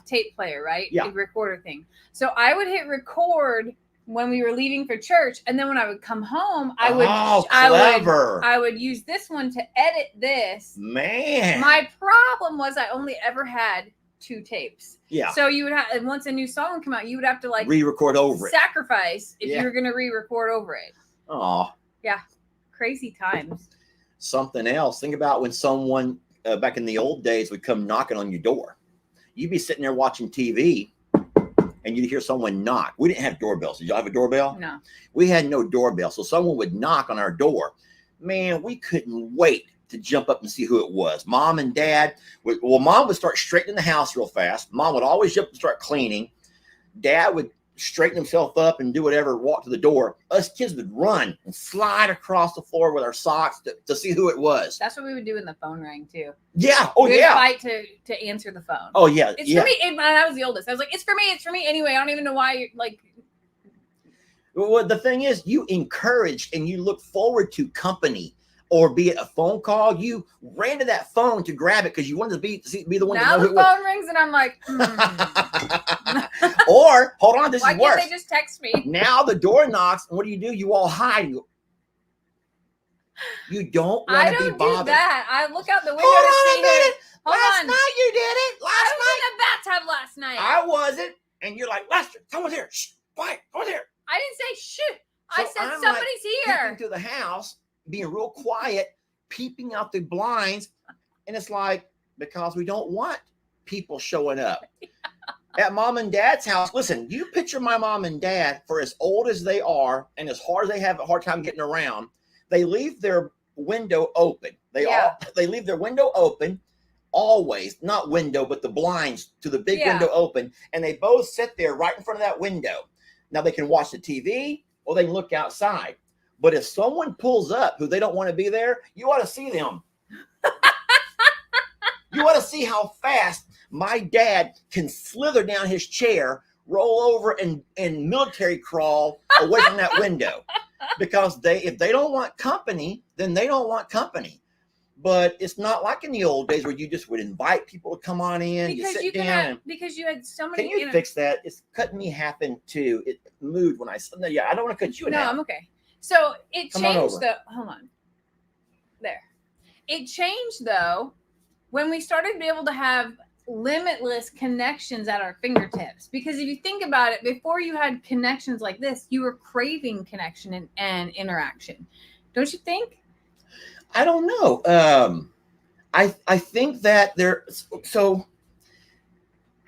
A: tape player, right?
B: Yeah.
A: A recorder thing. So I would hit record when we were leaving for church, and then when I would come home, I would use this one to edit this.
B: Man.
A: My problem was I only ever had 2 tapes.
B: Yeah.
A: So you would have, and once a new song would come out, you would have to like
B: re-record over it.
A: Sacrifice if you were going to re-record over it.
B: Oh.
A: Yeah. Crazy times.
B: Something else. Think about when someone back in the old days would come knocking on your door. You'd be sitting there watching TV, and you'd hear someone knock. We didn't have doorbells. Did y'all have a doorbell?
A: No.
B: We had no doorbell. So someone would knock on our door. Man, we couldn't wait to jump up and see who it was. Mom and Dad. Mom would start straightening the house real fast. Mom would always jump and start cleaning. Dad would straighten himself up and do whatever, walk to the door. Us kids would run and slide across the floor with our socks to see who it was.
A: That's what we would do when the phone rang too.
B: Yeah. Oh,
A: we would
B: yeah.
A: fight to answer the phone.
B: Oh, yeah.
A: It's for me. And I was the oldest. I was like, it's for me anyway. I don't even know why you're like.
B: Well, the thing is, you encourage and you look forward to company, or be it a phone call. You ran to that phone to grab it because you wanted to be the one
A: now
B: to know
A: who the phone rings and I'm like,
B: Or hold on, this
A: why
B: is worse.
A: Why can't they just text me?
B: Now the door knocks, and what do? You all hide. You don't want to be bothered. I
A: don't do that. I look out the window
B: hold
A: to
B: on
A: see
B: a minute.
A: her.
B: Last night you did it.
A: I was in the bathtub last night.
B: I wasn't, and you're like, Lester, someone's here. Shh, quiet, someone's here.
A: I didn't say shit.
B: So
A: I said
B: I'm
A: somebody's here.
B: Peeping through the house, being real quiet, peeping out the blinds, and it's like, because we don't want people showing up. At Mom and Dad's house, listen, you picture my mom and dad, for as old as they are and as hard as they have a hard time getting around, they leave their window open. They leave their window open always, not window, but the blinds to the big window open, and they both sit there right in front of that window. Now they can watch the TV or they can look outside. But if someone pulls up who they don't want to be there, you ought to see them. You ought to see how fast my dad can slither down his chair, roll over, and military crawl away from that window. Because if they don't want company, then they don't want company. But it's not like in the old days where you just would invite people to come on in, you sit down.
A: Because you had so many.
B: Can you fix that? It's cutting me half in two. It moved when I said, no, yeah, I don't want to cut you in half.
A: No, I'm okay. So it
B: Come on
A: changed
B: over.
A: hold on. There. It changed though when we started to be able to have limitless connections at our fingertips. Because if you think about it, before you had connections like this, you were craving connection and interaction. Don't you think?
B: I don't know. I think that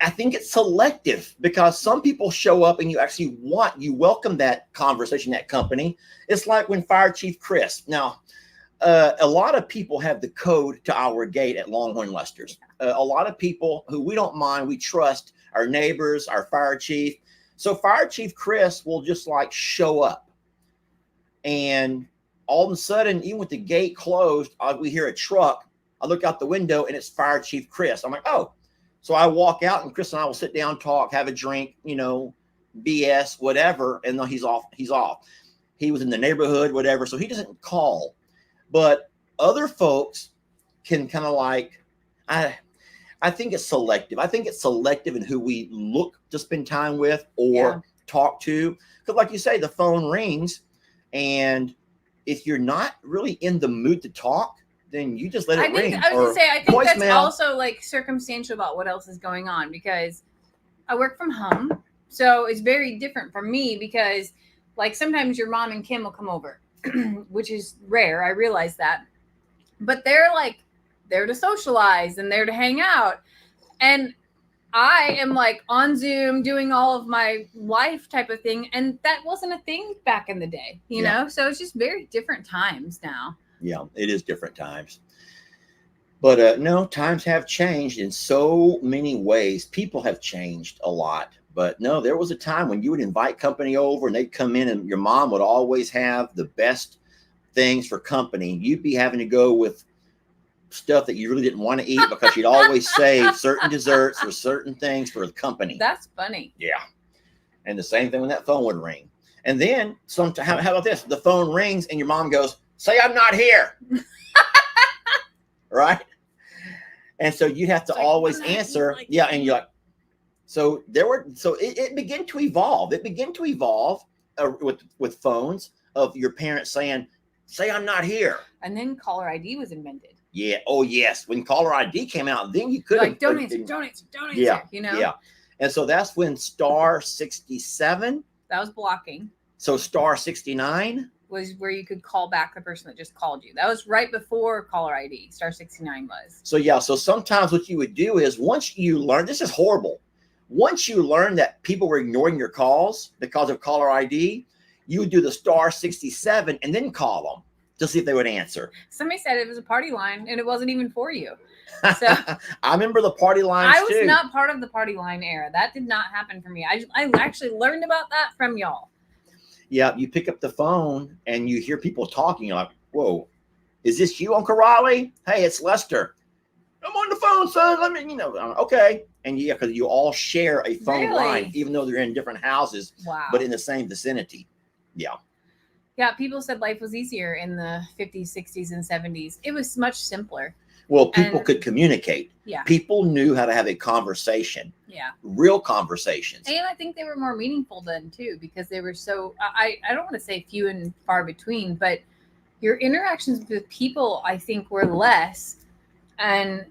B: I think it's selective because some people show up and you welcome that conversation, that company. It's like when Fire Chief Chris. Now, a lot of people have the code to our gate at Longhorn Lester's. A lot of people who we don't mind, we trust, our neighbors, our fire chief. So Fire Chief Chris will just like show up, and all of a sudden, even with the gate closed, we hear a truck. I look out the window and it's Fire Chief Chris. I'm like, oh. So I walk out and Chris and I will sit down, talk, have a drink, BS, whatever. And then he's off. He was in the neighborhood, whatever. So he doesn't call. But other folks can kind of like, I think it's selective. I think it's selective in who we look to spend time with or talk to. Because like you say, the phone rings, and if you're not really in the mood to talk, then you just let it ring.
A: I was going to say, I think
B: voicemail.
A: That's also like circumstantial about what else is going on, because I work from home. So it's very different for me because like sometimes your mom and Kim will come over, which is rare. I realize that. But they're like there to socialize and there to hang out. And I am like on Zoom doing all of my life type of thing. And that wasn't a thing back in the day, you know? So it's just very different times now.
B: Yeah, it is different times. But no, times have changed in so many ways. People have changed a lot. But no, there was a time when you would invite company over and they'd come in and your mom would always have the best things for company. You'd be having to go with stuff that you really didn't want to eat because she'd always save certain desserts or certain things for the company.
A: That's funny.
B: Yeah. And the same thing when that phone would ring. And then how about this? The phone rings and your mom goes, "Say I'm not here." Right? And so you have to always answer. Yeah. And you're like, so it began to evolve. It began to evolve with phones of your parents saying, "Say I'm not here."
A: And then caller ID was invented.
B: Yeah. Oh, yes. When caller ID came out, then you could
A: like, don't answer.
B: Yeah.
A: Yeah.
B: And so that's when star 67.
A: That was blocking.
B: So star 69
A: was where you could call back the person that just called you. That was right before caller ID. Star 69 was.
B: So yeah. So sometimes what you would do is once you learn, this is horrible. Once you learn that people were ignoring your calls because of caller ID, you would do the star 67 and then call them to see if they would answer.
A: Somebody said it was a party line and it wasn't even for you. So
B: I remember the party lines.
A: I was not part of the party line era. That did not happen for me. I actually learned about that from y'all.
B: Yeah, you pick up the phone and you hear people talking. You're like, "Whoa, is this you, Uncle Raleigh? Hey, it's Lester. I'm on the phone, son. Let me, okay." And yeah, because you all share a phone line, even though they're in different houses, but in the same vicinity. Yeah.
A: Yeah, people said life was easier in the 50s, 60s, and 70s. It was much simpler.
B: Well, people could communicate.
A: Yeah.
B: People knew how to have a conversation.
A: Yeah.
B: Real conversations.
A: And I think they were more meaningful then, too, because they were so, I don't want to say few and far between, but your interactions with people, I think, were less. And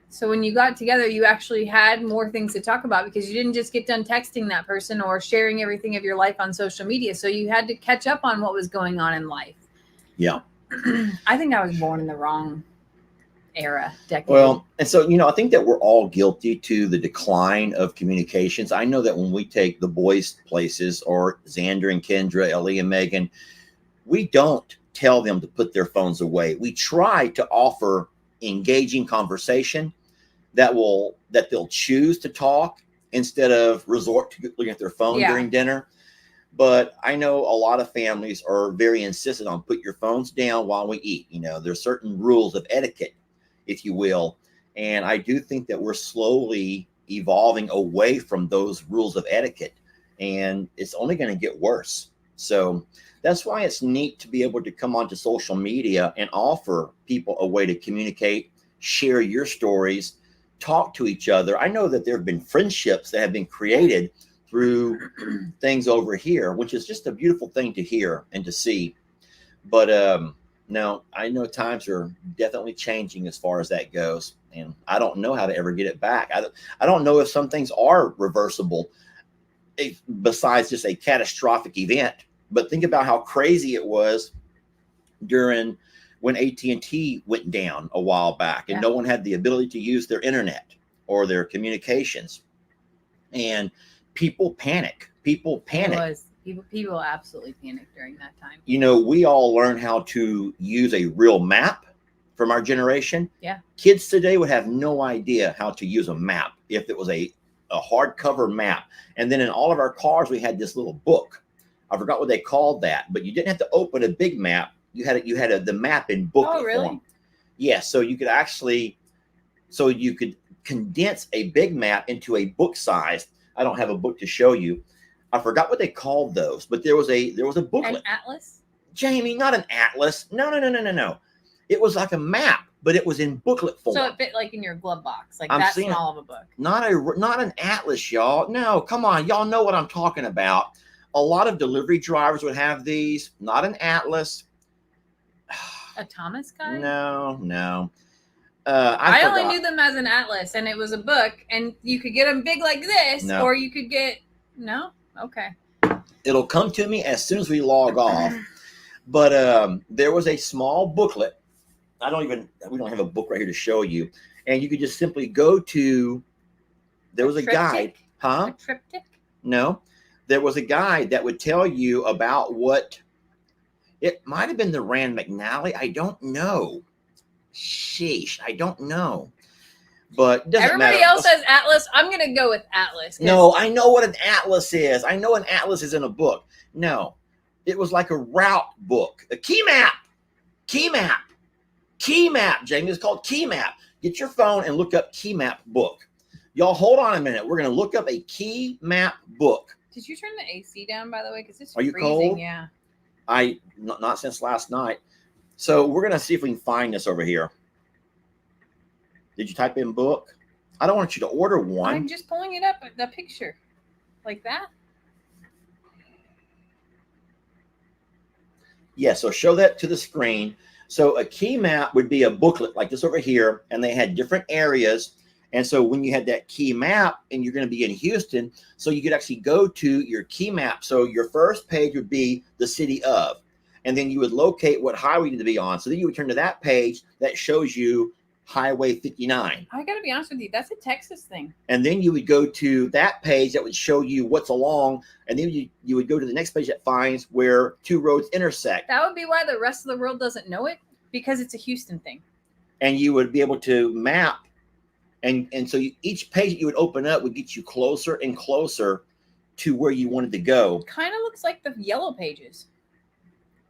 A: so when you got together, you actually had more things to talk about because you didn't just get done texting that person or sharing everything of your life on social media. So you had to catch up on what was going on in life.
B: Yeah.
A: I think I was born in the wrong decade.
B: Well, and so, I think that we're all guilty to the decline of communications. I know that when we take the boys places or Xander and Kendra, Ellie and Megan, we don't tell them to put their phones away. We try to offer engaging conversation that they'll choose to talk instead of resort to looking at their phone during dinner. But I know a lot of families are very insistent on put your phones down while we eat. There's certain rules of etiquette, if you will. And I do think that we're slowly evolving away from those rules of etiquette, and it's only going to get worse. So that's why it's neat to be able to come onto social media and offer people a way to communicate, share your stories, talk to each other. I know that there have been friendships that have been created through things over here, which is just a beautiful thing to hear and to see. But now I know times are definitely changing as far as that goes, and I don't know how to ever get it back. I don't know if some things are reversible, besides just a catastrophic event. But think about how crazy it was during when AT&T went down a while back, and no one had the ability to use their internet or their communications, and people panic. People panic.
A: People absolutely panicked during that time.
B: You know, we all learned how to use a real map from our generation.
A: Yeah.
B: Kids today would have no idea how to use a map if it was a hardcover map. And then in all of our cars, we had this little book. I forgot what they called that, but you didn't have to open a big map. You had the map in booklet form. Yeah, so you could actually, you could condense a big map into a book size. I don't have a book to show you. I forgot what they called those, but there was a booklet.
A: An atlas?
B: Jamie, not an atlas. No. It was like a map, but it was in booklet form.
A: So it fit like in your glove box, like that small of a book.
B: Not an atlas, y'all. No, come on, y'all know what I'm talking about. A lot of delivery drivers would have these. Not an atlas.
A: A Thomas guide?
B: No.
A: I only knew them as an atlas, and it was a book, and you could get them big like this, or you could get Okay.
B: It'll come to me as soon as we log off. But there was a small booklet. We don't have a book right here to show you. And you could just simply go to, there was a guide. Huh?
A: A triptych?
B: No. There was a guide that would tell you about what, it might have been the Rand McNally. I don't know. Sheesh. I don't know. But
A: everybody else says atlas. I'm going to go with atlas.
B: No, I know what an atlas is. I know an atlas is in a book. No, it was like a route book, a Keymap. Jamie, it's called Keymap. Get your phone and look up Keymap book. Y'all, hold on a minute. We're going to look up a Keymap book.
A: Did you turn the AC down, by the way? Because it's
B: freezing.
A: Are you cold? Yeah.
B: Not since last night. So we're going to see if we can find this over here. Did you type in book? I don't want you to order one.
A: I'm just pulling it up, the picture. Like that?
B: Yeah, so show that to the screen. So a Keymap would be a booklet like this over here, and they had different areas. And so when you had that Keymap and you're going to be in Houston, so you could actually go to your Keymap. So your first page would be the city of, and then you would locate what highway you need to be on. So then you would turn to that page that shows you Highway 59.
A: I got to be honest with you. That's a Texas thing.
B: And then you would go to that page that would show you what's along. And then you would go to the next page that finds where two roads intersect.
A: That would be why the rest of the world doesn't know it, because it's a Houston thing.
B: And you would be able to map. And so each page that you would open up would get you closer and closer to where you wanted to go.
A: Kind of looks like the yellow pages.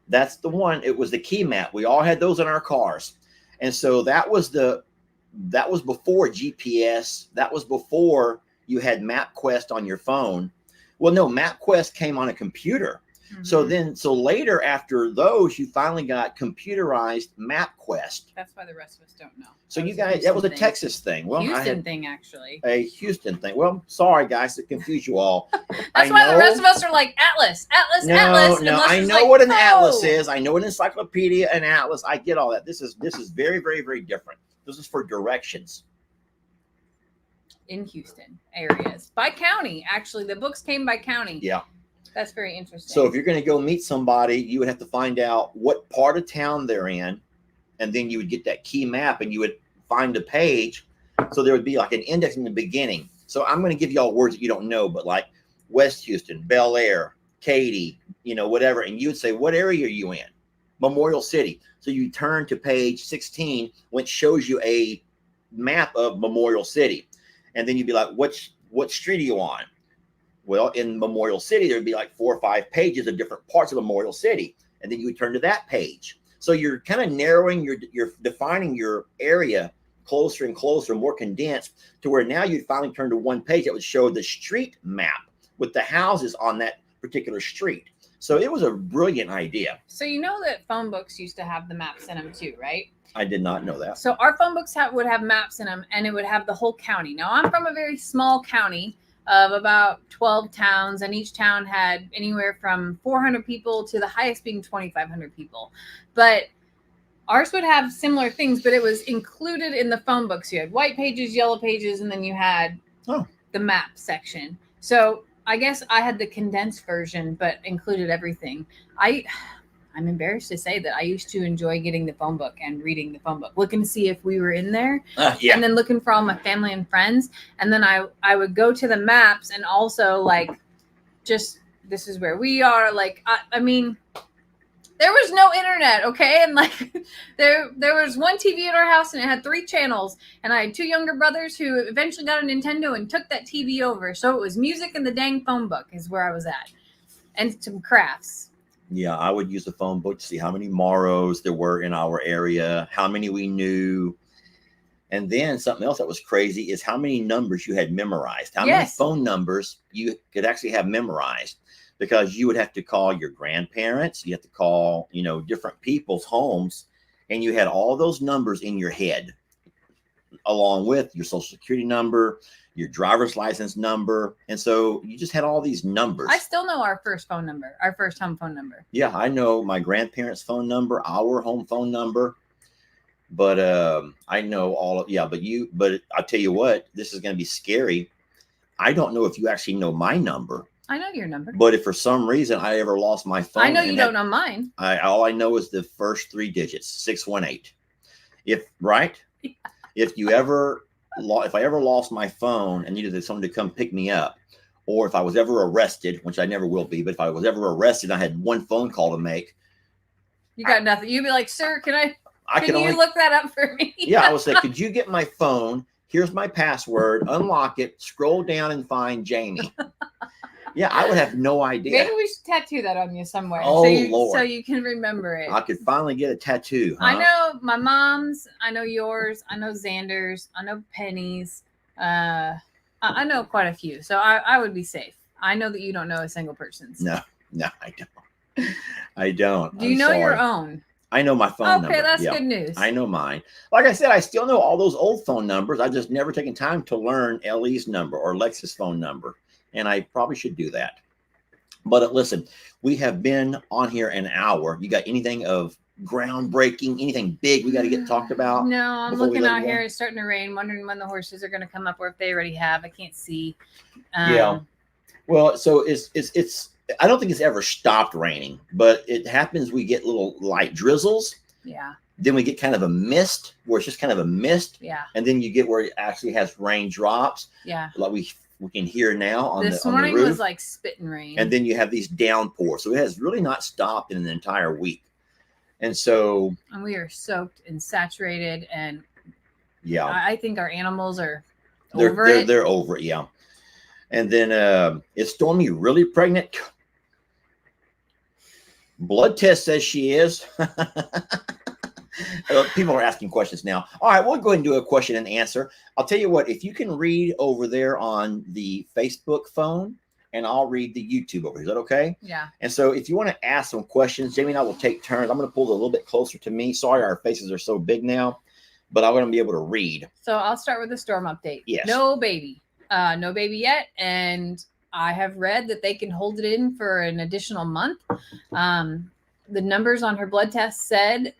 B: That's the one. It was the Keymap. We all had those in our cars. And so that was before GPS. That was before you had MapQuest on your phone. Well, no, MapQuest came on a computer. Mm-hmm. So later after those, you finally got computerized MapQuest.
A: That's why the rest of us don't know.
B: So you guys, that was a Texas thing. Well,
A: Houston thing, actually.
B: A Houston thing. Well, sorry guys to confuse you all.
A: That's why the rest of us are like Atlas.
B: No, I know what an atlas is. I know an encyclopedia, an atlas. I get all that. This is very, very, very different. This is for directions.
A: In Houston areas by county. Actually, the books came by county.
B: Yeah.
A: That's very interesting.
B: So if you're going to go meet somebody, you would have to find out what part of town they're in, and then you would get that Keymap and you would find a page. So there would be like an index in the beginning. So I'm going to give you all words that you don't know, but like West Houston, Bel Air, Katy, whatever. And you would say, what area are you in? Memorial City. So you turn to page 16, which shows you a map of Memorial City. And then you'd be like, what street are you on? Well, in Memorial City, there'd be like 4 or 5 pages of different parts of Memorial City. And then you would turn to that page. So you're kind of narrowing, you're defining your area closer and closer, more condensed, to where now you'd finally turn to one page that would show the street map with the houses on that particular street. So it was a brilliant idea.
A: So you know that phone books used to have the maps in them too, right?
B: I did not know that.
A: So our phone books would have maps in them, and it would have the whole county. Now I'm from a very small county of about 12 towns, and each town had anywhere from 400 people to the highest being 2,500 people. But ours would have similar things, but it was included in the phone books. You had white pages, yellow pages, and then you had the map section. So I guess I had the condensed version, but included everything. I'm embarrassed to say that I used to enjoy getting the phone book and reading the phone book, looking to see if we were in there,
B: Yeah.
A: and then looking for all my family and friends. And then I would go to the maps and also like, just this is where we are. Like, I mean, there was no internet, okay? And like there was one TV in our house and it had 3 channels. And I had 2 younger brothers who eventually got a Nintendo and took that TV over. So it was music and the dang phone book is where I was at. And some crafts.
B: Yeah, I would use the phone book to see how many Morrows there were in our area, how many we knew. And then something else that was crazy is how many numbers you had memorized, how many phone numbers you could actually have memorized, because you would have to call your grandparents, you have to call, you know, different people's homes, and you had all those numbers in your head, along with your social security number, your driver's license number. And so you just had all these numbers.
A: I still know our first phone number, our first home phone number.
B: Yeah, I know my grandparents' phone number, our home phone number. But I know all of, but I'll tell you what, this is going to be scary. I don't know if you actually know my number.
A: I know your number.
B: But if for some reason I ever lost my phone.
A: I know you don't know mine.
B: All I know is the first 3 digits, 618. If I ever lost my phone and needed someone to come pick me up, or if I was ever arrested, which I never will be, but if I was ever arrested, I had one phone call to make.
A: You got nothing. You'd be like, sir, can you
B: only
A: look that up for me?
B: Yeah, I would say, could you get my phone? Here's my password. Unlock it. Scroll down and find Jamie. Yeah, I would have no idea.
A: Maybe we should tattoo that on you somewhere.
B: Oh, Lord.
A: So you can remember it.
B: I could finally get a tattoo. Huh?
A: I know my mom's. I know yours. I know Xander's. I know Penny's. I know quite a few. So I would be safe. I know that you don't know a single person's.
B: No, I don't. I don't.
A: Do you know your own?
B: I know my phone number.
A: Okay, that's good news.
B: I know mine. Like I said, I still know all those old phone numbers. I just never taken time to learn Ellie's number or Lex's phone number. And I probably should do that. But listen, we have been on here an hour. You got anything of groundbreaking, anything big we got to get talked about?
A: No, I'm looking out here. It's starting to rain, wondering when the horses are going to come up or if they already have. I can't see.
B: Yeah. Well, so it's I don't think it's ever stopped raining, but it happens. We get little light drizzles.
A: Yeah.
B: Then we get kind of a mist where it's just kind of a mist.
A: Yeah.
B: And then you get where it actually has raindrops.
A: Yeah.
B: Like we can hear now on
A: this
B: the roof.
A: morning was like spitting rain.
B: And then you have these downpours. So it has really not stopped in an entire week. And so.
A: And we are soaked and saturated. And
B: yeah,
A: I think our animals are
B: over it. They're over it. Yeah. And then is Stormy really pregnant? Blood test says she is. People are asking questions now. All right, we'll go ahead and do a question and answer. I'll tell you what, if you can read over there on the Facebook phone, and I'll read the YouTube over here. Is that okay?
A: Yeah.
B: And so if you want to ask some questions, Jamie and I will take turns. I'm going to pull it a little bit closer to me. Sorry, our faces are so big now, but I'm going to be able to read.
A: So I'll start with the storm update.
B: Yes.
A: No baby. No baby yet. And I have read that they can hold it in for an additional month. The numbers on her blood test said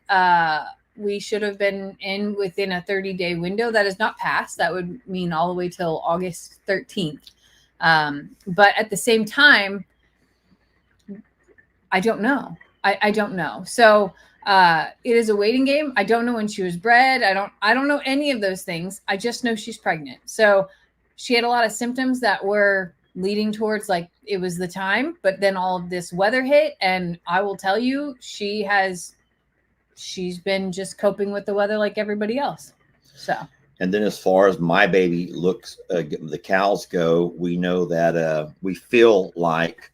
A: we should have been in within a 30-day window. That is not passed. That would mean all the way till August 13th. But at the same time, I don't know. I don't know. So it is a waiting game. I don't know when she was bred. I don't know any of those things. I just know she's pregnant. So she had a lot of symptoms that were leading towards like it was the time, but then all of this weather hit, and I will tell you, she's been just coping with the weather like everybody else. So.
B: And then as far as my baby looks, the cows go, we know that we feel like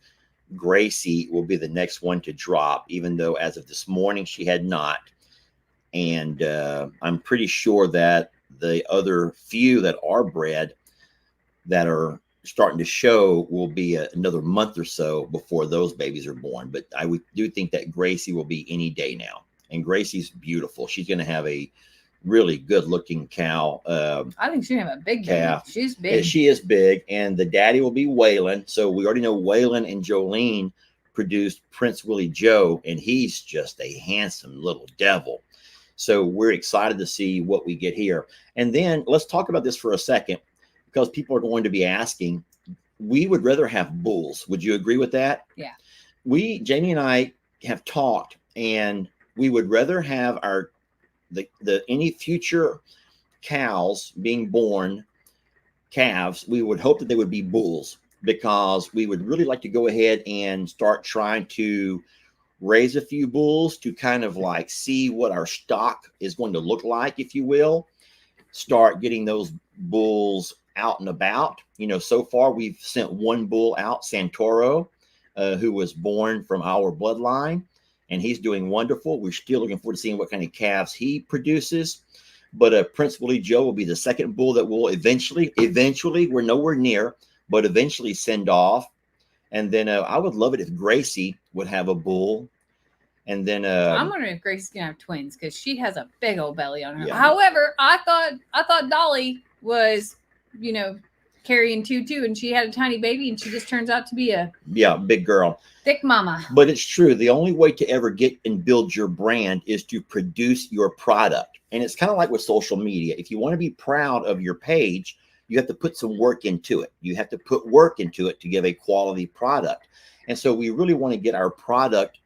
B: Gracie will be the next one to drop, even though as of this morning she had not. And I'm pretty sure that the other few that are bred that are starting to show will be another month or so before those babies are born. But do think that Gracie will be any day now. And Gracie's beautiful. She's going to have a really good looking cow.
A: I think she's going to have a big
B: calf.
A: Baby. She's big.
B: She is big. And the daddy will be Waylon. So we already know Waylon and Jolene produced Prince Willie Joe, and he's just a handsome little devil. So we're excited to see what we get here. And then let's talk about this for a second, because people are going to be asking. We would rather have bulls. Would you agree with that?
A: Yeah.
B: Jamie and I have talked, and we would rather have any future cows being born, calves, we would hope that they would be bulls, because we would really like to go ahead and start trying to raise a few bulls to kind of like see what our stock is going to look like, if you will. Start getting those bulls out and about. So far we've sent one bull out, Santoro, who was born from our bloodline, and he's doing wonderful. We're still looking forward to seeing what kind of calves he produces. But Prince Willie Joe will be the second bull that will eventually, we're nowhere near, but eventually send off. And then I would love it if Gracie would have a bull. And then
A: I'm wondering if Gracie's gonna have twins, because she has a big old belly on her. Yeah. However, I thought Dolly was, carrying two too, and she had a tiny baby, and she just turns out to be a
B: big girl,
A: thick mama.
B: But it's true. The only way to ever get and build your brand is to produce your product. And it's kind of like with social media. If you want to be proud of your page, you have to put some work into it. You have to put work into it to give a quality product. And so we really want to get our product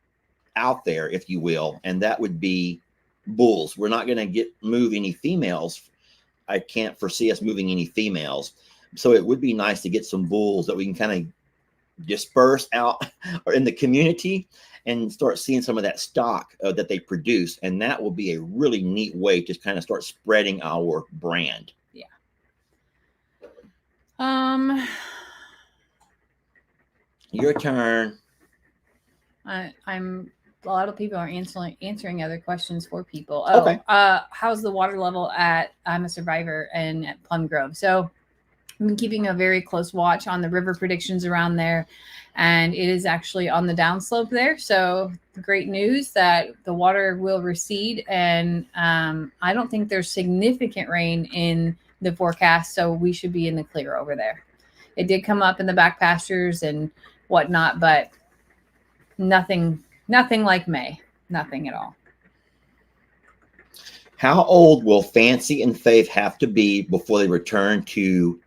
B: out there, if you will, and that would be bulls. We're not going to move any females. I can't foresee us moving any females. So it would be nice to get some bulls that we can kind of disperse out or in the community and start seeing some of that stock that they produce. And that will be a really neat way to kind of start spreading our brand.
A: Yeah.
B: Your turn.
A: I'm a lot of people are answering other questions for people.
B: Okay.
A: How's the water level at I'm a Survivor and at Plum Grove? So I've been keeping a very close watch on the river predictions around there, and it is actually on the downslope there. So great news that the water will recede, and I don't think there's significant rain in the forecast, so we should be in the clear over there. It did come up in the back pastures and whatnot, but nothing like May. Nothing at all.
B: How old will Fancy and Faith have to be before they return to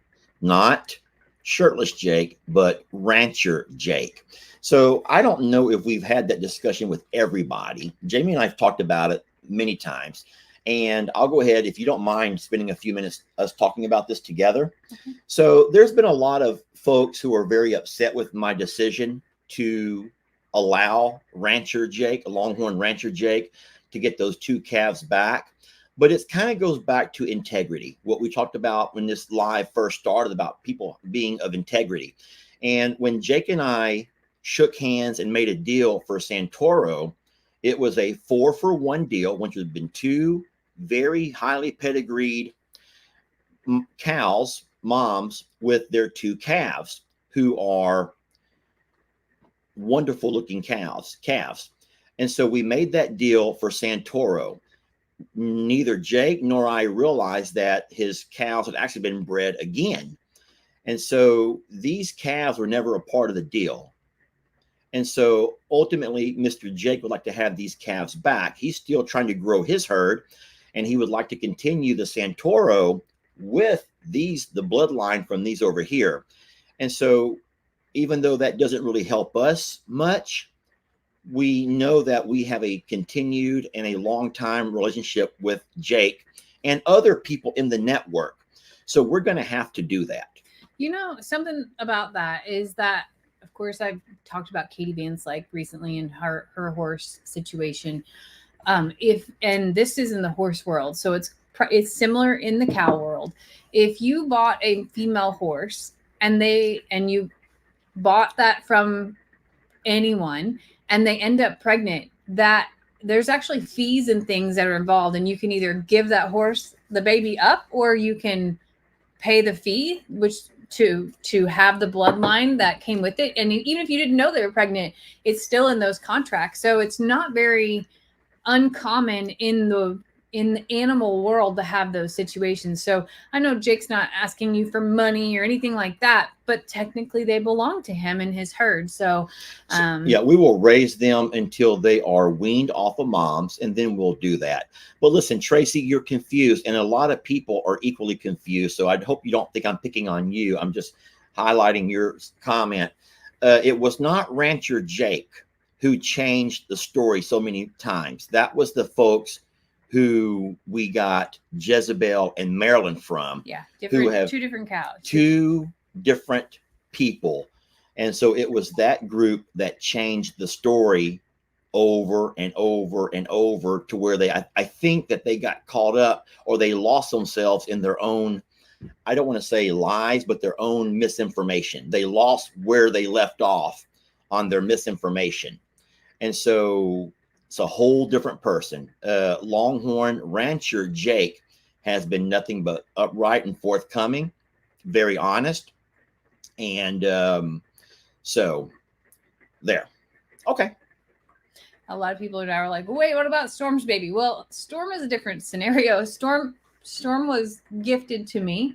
B: not shirtless Jake, but rancher Jake? So I don't know if we've had that discussion with everybody. Jamie and I have talked about it many times. And I'll go ahead, if you don't mind spending a few minutes us talking about this together. Okay. So there's been a lot of folks who are very upset with my decision to allow rancher Jake, Longhorn rancher Jake, to get those two calves back. But it kind of goes back to integrity, what we talked about when this live first started, about people being of integrity. And when Jake and I shook hands and made a deal for Santoro, it was a 4-for-1 deal, which has been two very highly pedigreed cows, moms, with their two calves, who are wonderful looking calves. And so we made that deal for Santoro. Neither Jake nor I realized that his cows had actually been bred again. And so these calves were never a part of the deal. And so ultimately, Mr. Jake would like to have these calves back. He's still trying to grow his herd, and he would like to continue the Santoro with the bloodline from these over here. And so even though that doesn't really help us much, we know that we have a continued and a long time relationship with Jake and other people in the network. So we're going to have to do that.
A: Something about that is that, of course, I've talked about Katie Van Slyke recently and her horse situation. And this is in the horse world, so it's similar in the cow world. If you bought a female horse and you bought that from anyone and they end up pregnant, that there's actually fees and things that are involved, and you can either give that horse the baby up or you can pay the fee, which to have the bloodline that came with it. And even if you didn't know they were pregnant, it's still in those contracts. So it's not very uncommon in the animal world to have those situations. So I know Jake's not asking you for money or anything like that, but technically they belong to him and his herd. So
B: yeah, we will raise them until they are weaned off of moms, and then we'll do that. But listen, Tracy, you're confused, and a lot of people are equally confused. So I hope you don't think I'm picking on you. I'm just highlighting your comment. It was not Rancher Jake who changed the story so many times. That was the folks who we got Jezebel and Marilyn from.
A: Yeah,
B: who have
A: two different cows.
B: Two different people. And so it was that group that changed the story over and over and over to where I think that they got caught up, or they lost themselves in their own, I don't want to say lies, but their own misinformation. They lost where they left off on their misinformation. And so it's a whole different person. Longhorn Rancher Jake has been nothing but upright and forthcoming, very honest. And so there. Okay.
A: A lot of people are like, wait, what about Storm's baby? Well, Storm is a different scenario. Storm was gifted to me,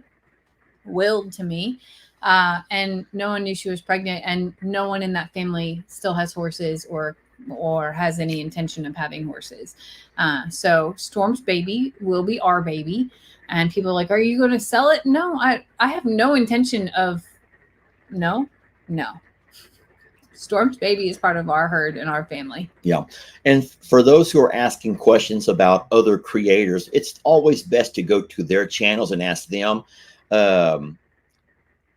A: willed to me. And no one knew she was pregnant, and no one in that family still has horses or has any intention of having horses. So Storm's baby will be our baby. And people are like, are you going to sell it? No, I have no intention of, no. Storm's baby is part of our herd and our family.
B: Yeah. And for those who are asking questions about other creators, it's always best to go to their channels and ask them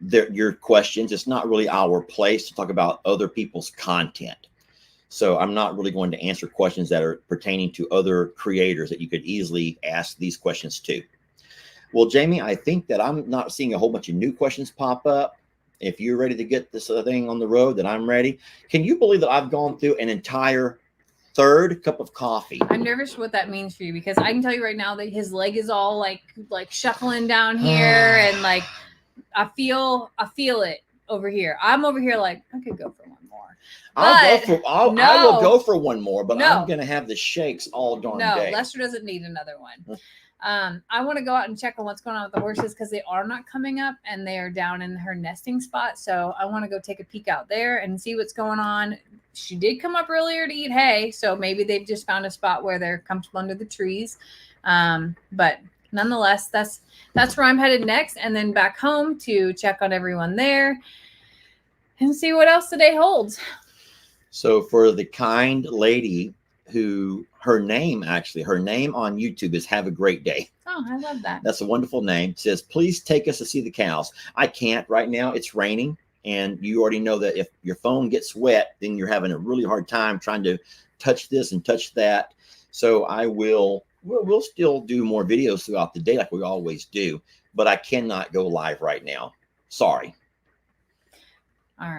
B: your questions. It's not really our place to talk about other people's content. So I'm not really going to answer questions that are pertaining to other creators that you could easily ask these questions to. Well, Jamie, I think that I'm not seeing a whole bunch of new questions pop up. If you're ready to get this thing on the road, then I'm ready. Can you believe that I've gone through an entire third cup of coffee?
A: I'm nervous what that means for you, because I can tell you right now that his leg is all like shuffling down here, and like I feel it over here. I'm over here like I could go for one more.
B: I will go for one more, but I'm going to have the shakes all darn day.
A: No, Lester doesn't need another one. I want to go out and check on what's going on with the horses, because they are not coming up and they are down in her nesting spot. So I want to go take a peek out there and see what's going on. She did come up earlier to eat hay, so maybe they've just found a spot where they're comfortable under the trees. But nonetheless, that's where I'm headed next, and then back home to check on everyone there and see what else the day holds.
B: So for the kind lady who her name on YouTube is Have a Great Day.
A: Oh, I love that.
B: That's a wonderful name. It says, please take us to see the cows. I can't right now. It's raining. And you already know that if your phone gets wet, then you're having a really hard time trying to touch this and touch that. So we'll still do more videos throughout the day like we always do, but I cannot go live right now. Sorry.
A: All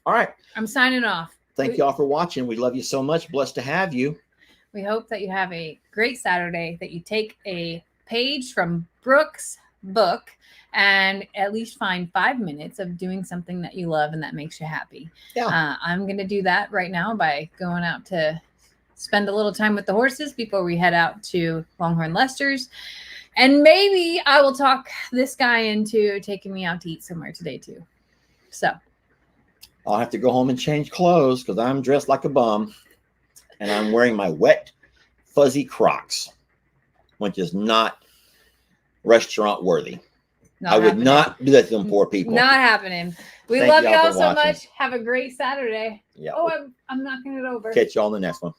A: right.
B: I'm
A: signing off.
B: Thank you all for watching. We love you so much. Blessed to have you.
A: We hope that you have a great Saturday, that you take a page from Brooke's book and at least find 5 minutes of doing something that you love and that makes you happy.
B: Yeah.
A: I'm going to do that right now by going out to spend a little time with the horses before we head out to Longhorn Lester's. And maybe I will talk this guy into taking me out to eat somewhere today too. So
B: I'll have to go home and change clothes because I'm dressed like a bum and I'm wearing my wet, fuzzy Crocs, which is not restaurant worthy. I would not do that to them poor people.
A: Not happening. We love y'all so much. Have a great Saturday.
B: Yeah.
A: Oh, I'm knocking it over.
B: Catch y'all in the next one.